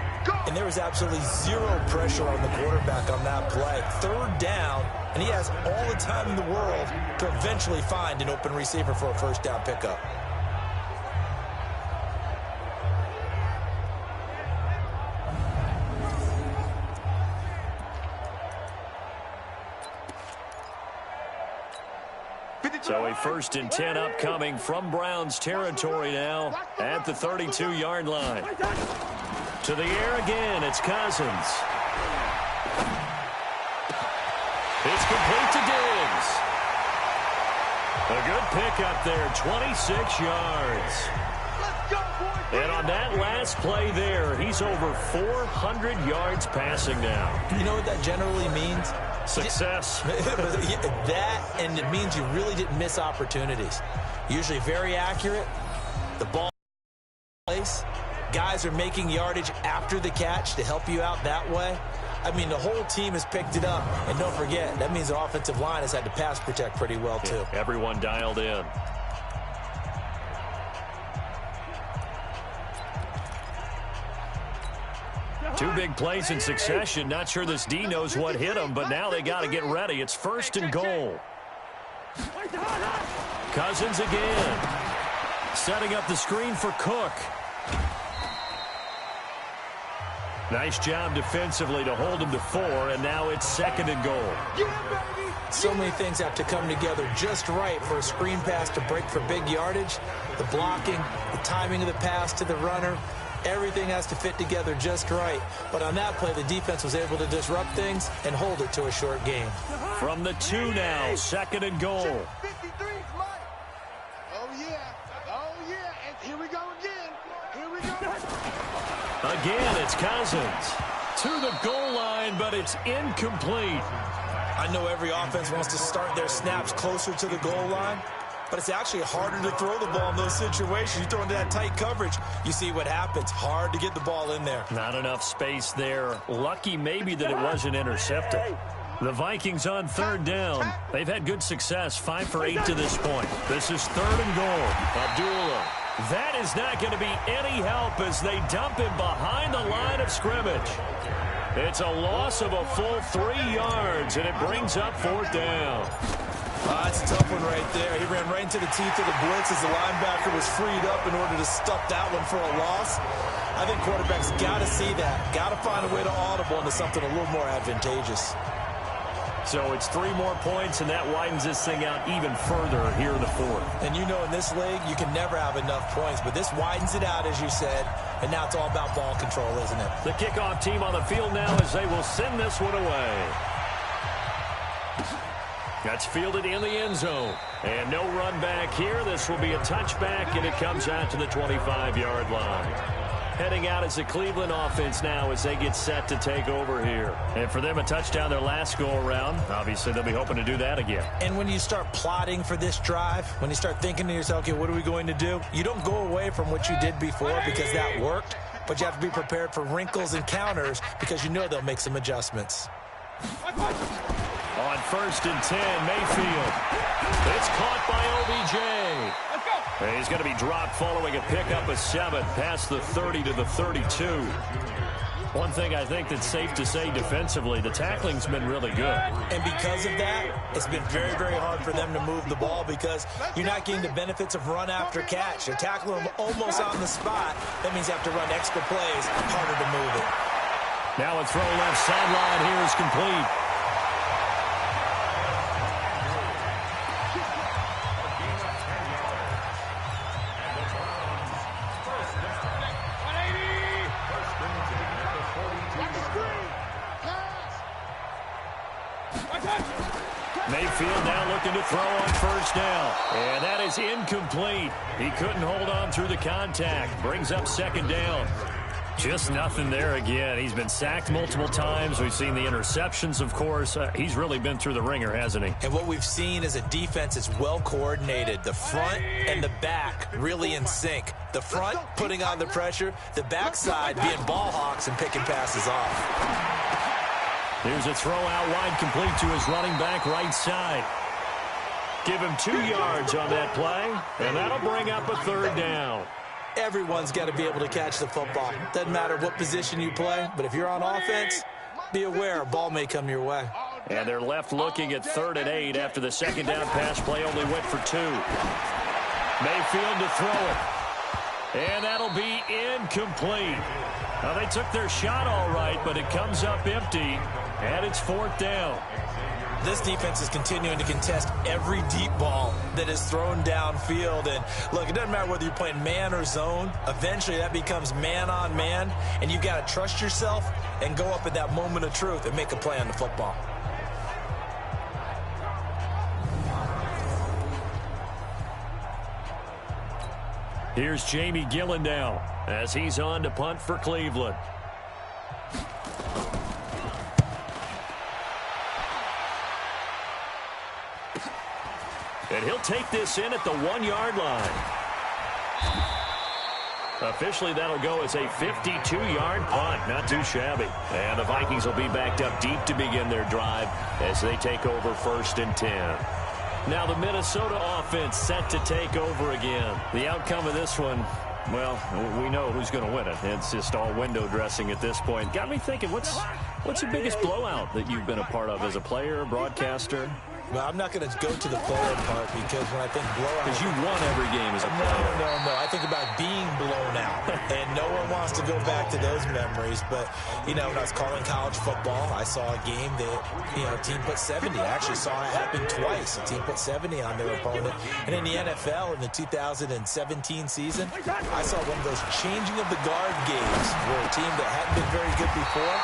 And there was absolutely 0 pressure on the quarterback on that play. 3rd down, and he has all the time in the world to eventually find an open receiver for a 1st down pickup. So a 1st and 10 upcoming from Browns territory now at the 32-yard line. To the air again, it's Cousins. It's complete to Diggs. A good pickup there, 26 yards. And on that last play there, he's over 400 yards passing now. You know what that generally means? Success. That, and it means you really didn't miss opportunities. Usually very accurate. The ball place. Guys are making yardage after the catch to help you out that way. I mean, the whole team has picked it up. And don't forget, that means the offensive line has had to pass protect pretty well, too. Yeah, everyone dialed in. Two big plays in succession. Not sure this D knows what hit him, but now they got to get ready. It's 1st and goal. Cousins again. Setting up the screen for Cook. Nice job defensively to hold him to 4, and now it's 2nd and goal. So many things have to come together just right for a screen pass to break for big yardage. The blocking, the timing of the pass to the runner, everything has to fit together just right. But on that play, the defense was able to disrupt things and hold it to a short game. From the 2 now, 2nd and goal. Oh, yeah. Oh, yeah. And here we go again. Here we go. Again, it's Cousins. To the goal line, but it's incomplete. I know every offense wants to start their snaps closer to the goal line, but it's actually harder to throw the ball in those situations. You throw into that tight coverage, you see what happens. Hard to get the ball in there. Not enough space there. Lucky maybe that it wasn't intercepted. The Vikings on 3rd down. They've had good success, 5 for 8 to this point. This is 3rd and goal. Abdullah That is not going to be any help as they dump him behind the line of scrimmage. It's a loss of a full 3 yards, and it brings up 4th down. That's a tough one right there. He ran right into the teeth of the blitz as the linebacker was freed up in order to stuff that one for a loss. I think quarterbacks got to see that. Got to find a way to audible into something a little more advantageous. So it's 3 more points, and that widens this thing out even further here in the 4th. And you know in this league, you can never have enough points, but this widens it out, as you said, and now it's all about ball control, isn't it? The kickoff team on the field now as they will send this one away. That's fielded in the end zone. And no run back here. This will be a touchback, and it comes out to the 25-yard line. Heading out is the Cleveland offense now as they get set to take over here. And for them, a touchdown their last go-around. Obviously, they'll be hoping to do that again. And when you start plotting for this drive, when you start thinking to yourself, okay, what are we going to do? You don't go away from what you did before because that worked, but you have to be prepared for wrinkles and counters because you know they'll make some adjustments. On 1st and 10, Mayfield. It's caught by OBJ. Let's go. And he's going to be dropped following a pickup of 7 past the 30 to the 32. One thing I think that's safe to say defensively, the tackling's been really good. And because of that, it's been very, very hard for them to move the ball because you're not getting the benefits of run after catch. You're tackling them almost on the spot. That means you have to run extra plays, harder to move it. Now a throw left sideline here is complete. Mayfield now looking to throw on 1st down. And that is incomplete. He couldn't hold on through the contact. Brings up 2nd down. Just nothing there again. He's been sacked multiple times. We've seen the interceptions, of course. He's really been through the ringer, hasn't he? And what we've seen is a defense that's well coordinated. The front and the back really in sync. The front putting on the pressure. The backside being ball hawks and picking passes off. Here's a throw out wide complete to his running back right side. Give him 2 yards on that play, and that'll bring up a 3rd down. Everyone's got to be able to catch the football. Doesn't matter what position you play, but if you're on offense, be aware a ball may come your way. And they're left looking at 3rd and 8 after the 2nd down pass play only went for 2. Mayfield to throw it. And that'll be incomplete. Now, they took their shot all right, but it comes up empty, and it's 4th down. This defense is continuing to contest every deep ball that is thrown downfield. And, look, it doesn't matter whether you're playing man or zone. Eventually, that becomes man-on-man, and you've got to trust yourself and go up at that moment of truth and make a play on the football. Here's Jamie Gillen now as he's on to punt for Cleveland. And he'll take this in at the 1-yard line. Officially, that'll go as a 52-yard punt. Not too shabby. And the Vikings will be backed up deep to begin their drive as they take over 1st and 10. Now the Minnesota offense set to take over again. The outcome of this one, well, we know who's going to win it. It's just all window dressing at this point. Got me thinking, what's the biggest blowout that you've been a part of as a player, broadcaster? Well, I'm not going to go to the player part because when I think blowout... Because you won every game as a player. No. I think about being blown out. And no one wants to go back to those memories. But, you know, when I was calling college football, I saw a game that, you know, a team put 70. I actually saw it happen twice. A team put 70 on their opponent. And in the NFL, in the 2017 season, I saw one of those changing of the guard games where a team that hadn't been very good before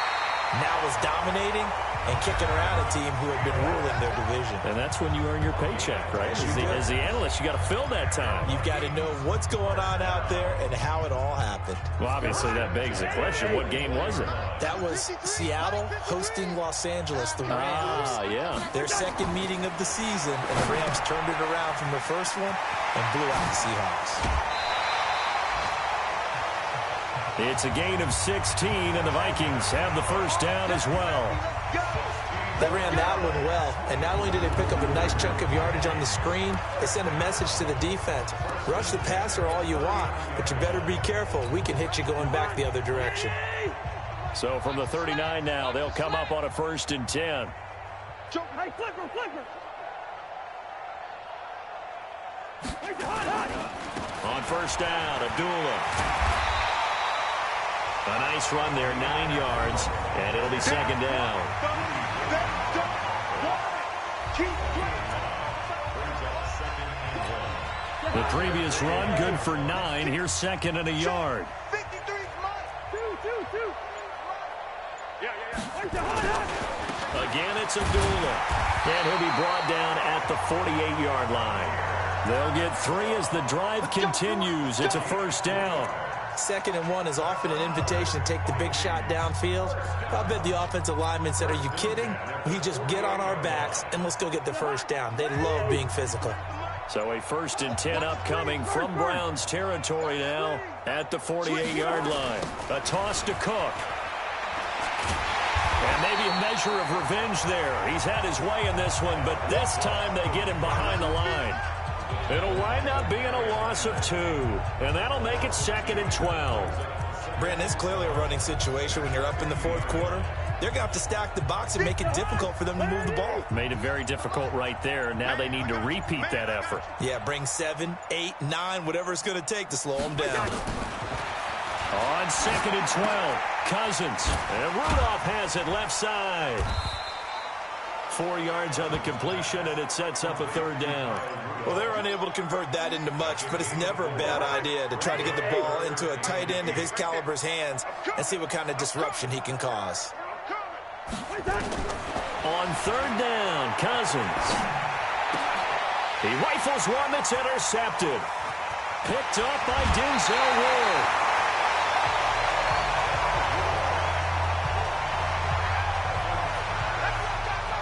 now was dominating and kicking around a team who had been ruling their division. And that's when you earn your paycheck, right? As the analyst, you got to fill that time. You've got to know what's going on out there and how it all happened. Well, obviously, that begs the question, what game was it? That was Seattle hosting Los Angeles, the Rams. Yeah. Their second meeting of the season, and the Rams turned it around from the first one and blew out the Seahawks. It's a gain of 16, and the Vikings have the 1st down as well. They ran that one well, and not only did they pick up a nice chunk of yardage on the screen, they sent a message to the defense. Rush the passer all you want, but you better be careful. We can hit you going back the other direction. So from the 39 now, they'll come up on a 1st and 10. Hey, flipper! On 1st down, Abdullah. A nice run there, 9 yards, and it'll be 2nd down. The previous run, good for 9. Here's 2nd and a yard. Again, it's Abdullah. And he'll be brought down at the 48-yard line. They'll get 3 as the drive continues. It's a 1st down. 2nd and 1 is often an invitation to take the big shot downfield. I bet the offensive lineman said, are you kidding? We just get on our backs and let's go get the 1st down. They love being physical. So a 1st and 10 upcoming from Browns territory now at the 48-yard line. A toss to Cook. And maybe a measure of revenge there. He's had his way in this one, but this time they get him behind the line. It'll wind up being a loss of 2, and that'll make it 2nd and 12. Brandon, it's clearly a running situation when you're up in the 4th quarter. They're going to have to stack the box and make it difficult for them to move the ball. Made it very difficult right there. Now they need to repeat that effort. Yeah, bring 7, 8, 9, whatever it's going to take to slow them down. On 2nd and 12, Cousins. And Rudolph has it left side. 4 yards on the completion, and it sets up a 3rd down. Well, they're unable to convert that into much, but it's never a bad idea to try to get the ball into a tight end of his caliber's hands and see what kind of disruption he can cause. On 3rd down, Cousins. He rifles one that's intercepted. Picked up by Denzel Ward.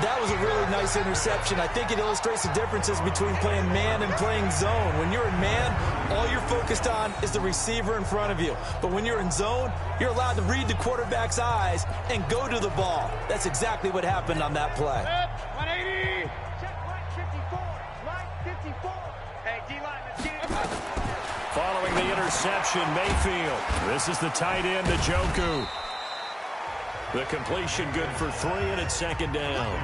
That was a really nice interception. I think it illustrates the differences between playing man and playing zone. When you're in man, all you're focused on is the receiver in front of you. But when you're in zone, you're allowed to read the quarterback's eyes and go to the ball. That's exactly what happened on that play. 180. Check right 54. Right 54. Hey, D-line, let's get it. Following the interception, Mayfield. This is the tight end, Njoku. The completion good for 3, and it's 2nd down.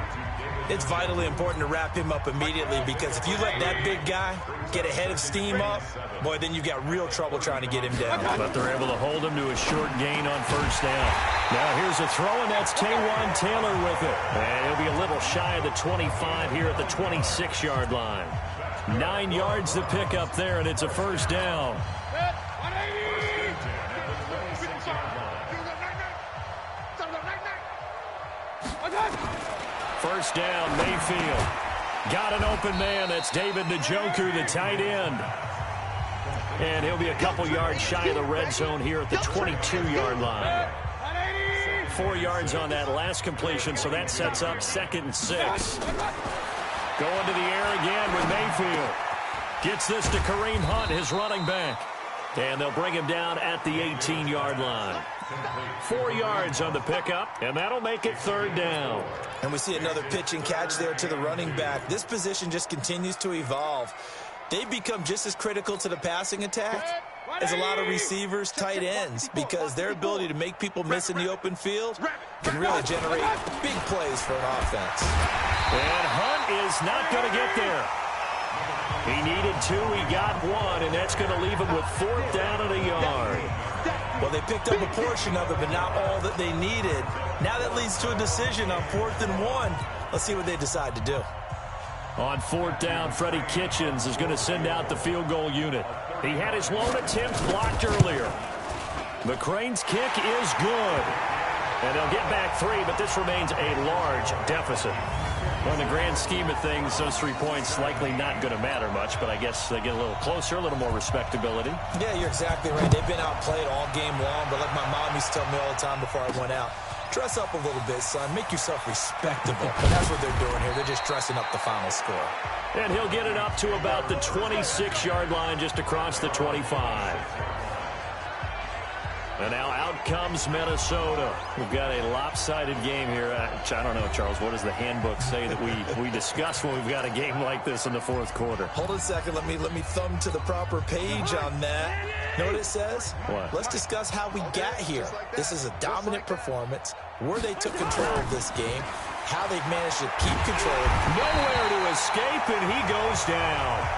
It's vitally important to wrap him up immediately because if you let that big guy get a head of steam up, boy, then you've got real trouble trying to get him down. But they're able to hold him to a short gain on 1st down. Now here's a throw, and that's Taywan Taylor with it. And he'll be a little shy of the 25 here at the 26-yard line. 9 yards to pick up there, and it's a 1st down. 1st down, Mayfield. Got an open man. That's David Njoku, the tight end. And he'll be a couple yards shy of the red zone here at the 22-yard line. 4 yards on that last completion, so that sets up 2nd and 6. Going to the air again with Mayfield. Gets this to Kareem Hunt, his running back. And they'll bring him down at the 18-yard line. 4 yards on the pickup, and that'll make it 3rd down. And we see another pitch and catch there to the running back. This position just continues to evolve. They've become just as critical to the passing attack as a lot of receivers, tight ends, because their ability to make people miss in the open field can really generate big plays for an offense. And Hunt is not going to get there. He needed 2, he got 1, and that's going to leave him with 4th down and a yard. Well, they picked up a portion of it, but not all that they needed. Now that leads to a decision on 4th and 1. Let's see what they decide to do. On 4th down, Freddie Kitchens is going to send out the field goal unit. He had his lone attempt blocked earlier. McCrane's kick is good. And they'll get back 3, but this remains a large deficit. Well, in the grand scheme of things, those 3 points likely not going to matter much, but I guess they get a little closer, a little more respectability. Yeah, you're exactly right. They've been outplayed all game long, but like my mom used to tell me all the time before I went out, dress up a little bit, son. Make yourself respectable. And that's what they're doing here. They're just dressing up the final score. And he'll get it up to about the 26-yard line just across the 25. And now out comes Minnesota. We've got a lopsided game here. I don't know, Charles, what does the handbook say that we discuss when we've got a game like this in the fourth quarter? Hold on a second. Let me thumb to the proper page on that. Know what it says? What? Let's discuss how we got here. This is a dominant performance, where they took control of this game, how they've managed to keep control. Nowhere to escape, and he goes down.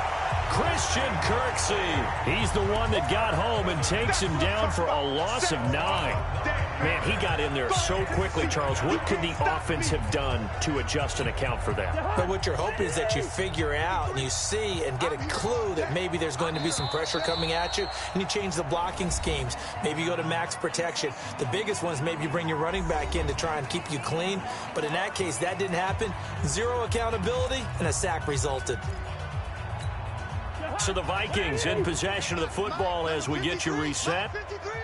Christian Kirksey, he's the one that got home and takes him down for a loss of 9. Man, he got in there so quickly, Charles. What could the offense have done to adjust and account for that? But what you're hoping is that you figure out and you see and get a clue that maybe there's going to be some pressure coming at you, and you change the blocking schemes. Maybe you go to max protection. The biggest one is maybe you bring your running back in to try and keep you clean. But in that case, that didn't happen. 0 accountability, and a sack resulted. So the Vikings in possession of the football as we get you reset.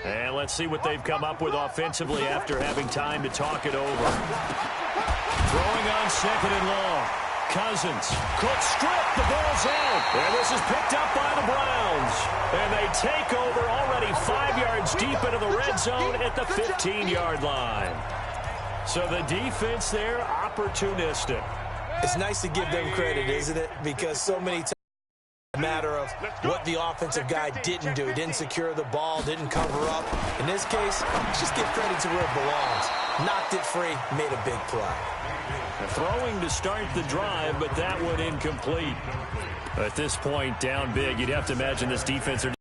And let's see what they've come up with offensively after having time to talk it over. Throwing on 2nd and long. Cousins. Cook strip. The ball's out. And this is picked up by the Browns. And they take over already 5 yards deep into the red zone at the 15-yard line. So the defense there, opportunistic. It's nice to give them credit, isn't it? Because so many times, matter of what the offensive guy didn't do. He didn't secure the ball, didn't cover up. In this case, let's just give credit to where it belongs. Knocked it free, made a big play. Throwing to start the drive, but that one incomplete. At this point, down big, you'd have to imagine this defense are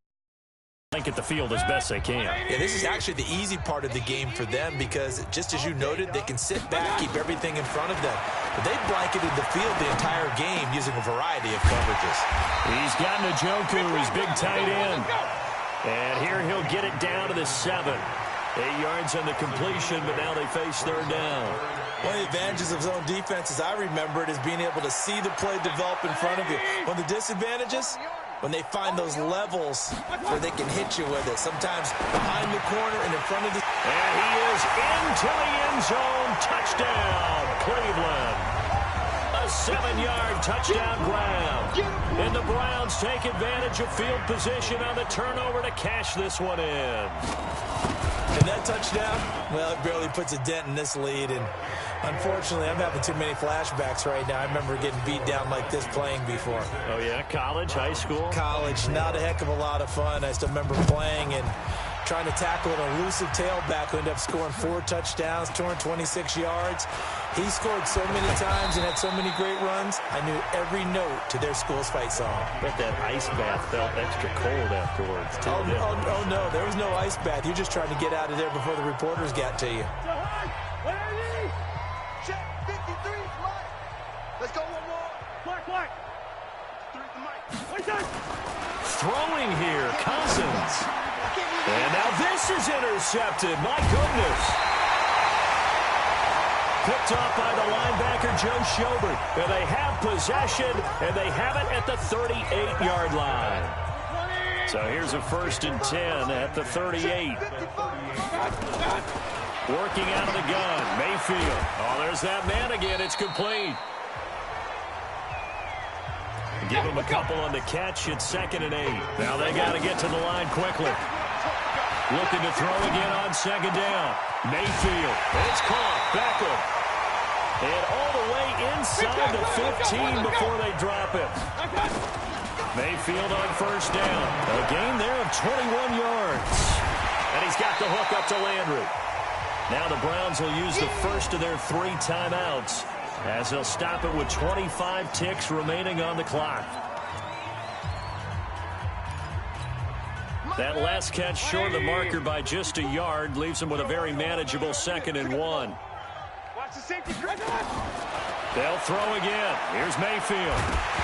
at the field as best they can. Yeah, this is actually the easy part of the game for them because, just as you noted, they can sit back, keep everything in front of them. But they blanketed the field the entire game using a variety of coverages. He's got Njoku, his big tight end. And here he'll get it down to the 7. 8 yards on the completion, but now they face 3rd down. One of the advantages of zone defense, as I remember it, is being able to see the play develop in front of you. One of the disadvantages, when they find those levels where they can hit you with it. Sometimes behind the corner and in front of the... And he is into the end zone. Touchdown, Cleveland. A 7-yard touchdown grab. And the Browns take advantage of field position on the turnover to cash this one in. And that touchdown, well, it barely puts a dent in this lead. And unfortunately, I'm having too many flashbacks right now. I remember getting beat down like this playing before. Oh, yeah? College, high school? College, not a heck of a lot of fun. I still remember playing and trying to tackle an elusive tailback who ended up scoring 4 touchdowns, 226 yards. He scored so many times and had so many great runs, I knew every note to their school's fight song. Bet that ice bath felt extra cold afterwards, too. Oh, no, there was no ice bath. You're just trying to get out of there before the reporters got to you. Check 53, Mike. Let's go one more. Mark. 3 to Mike. Throwing here, Cousins. And now this is intercepted. My goodness. Picked off by the linebacker, Joe Schobert. And they have possession, and they have it at the 38-yard line. So here's a 1st and 10 at the 38. Working out of the gun, Mayfield. Oh, there's that man again. It's complete. Give him a couple on the catch. It's 2nd and 8. Now they got to get to the line quickly. Looking to throw again on 2nd down. Mayfield. It's caught. Beckham. And all the way inside the 15 before they drop it. Mayfield on 1st down. A gain there of 21 yards. And he's got the hook up to Landry. Now the Browns will use the first of their 3 timeouts as they'll stop it with 25 ticks remaining on the clock. That last catch short of the marker by just a yard leaves them with a very manageable 2nd and 1. Watch the safety. They'll throw again. Here's Mayfield.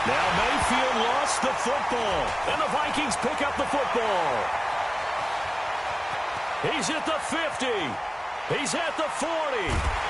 Now Mayfield lost the football, and the Vikings pick up the football. He's at the 50. He's at the 40.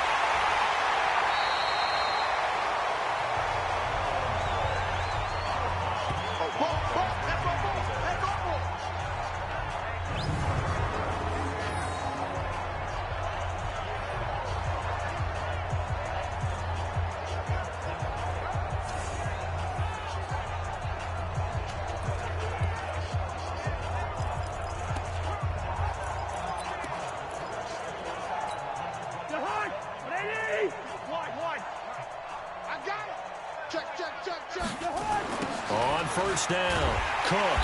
On first down, Cook.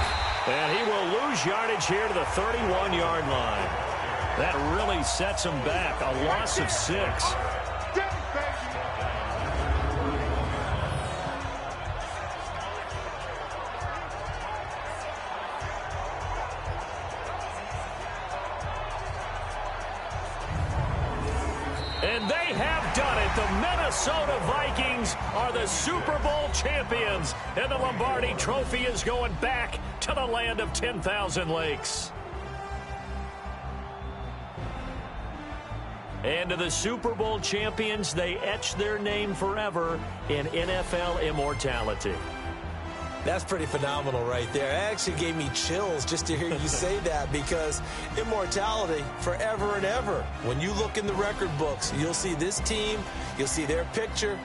And he will lose yardage here to the 31-yard line. That really sets him back. A loss of 6. And they have done it. The Minnesota Vikings are the Super Bowl champions. And the Lombardi Trophy is going back to the land of 10,000 lakes. And to the Super Bowl champions, they etch their name forever in NFL immortality. That's pretty phenomenal right there. It actually gave me chills just to hear you say that, because immortality forever and ever. When you look in the record books, you'll see this team, you'll see their picture,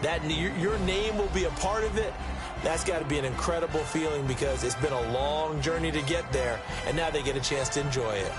that your name will be a part of it. That's got to be an incredible feeling, because it's been a long journey to get there, and now they get a chance to enjoy it.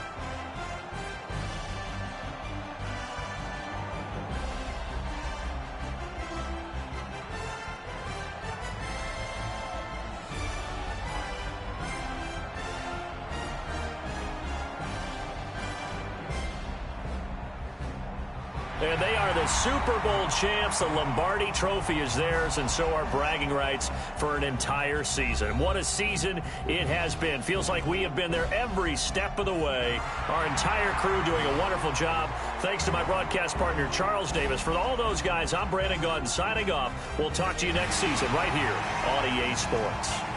And they are the Super Bowl champs. The Lombardi Trophy is theirs, and so are bragging rights for an entire season. What a season it has been. Feels like we have been there every step of the way. Our entire crew doing a wonderful job. Thanks to my broadcast partner, Charles Davis. For all those guys, I'm Brandon Gaudin signing off. We'll talk to you next season right here on EA Sports.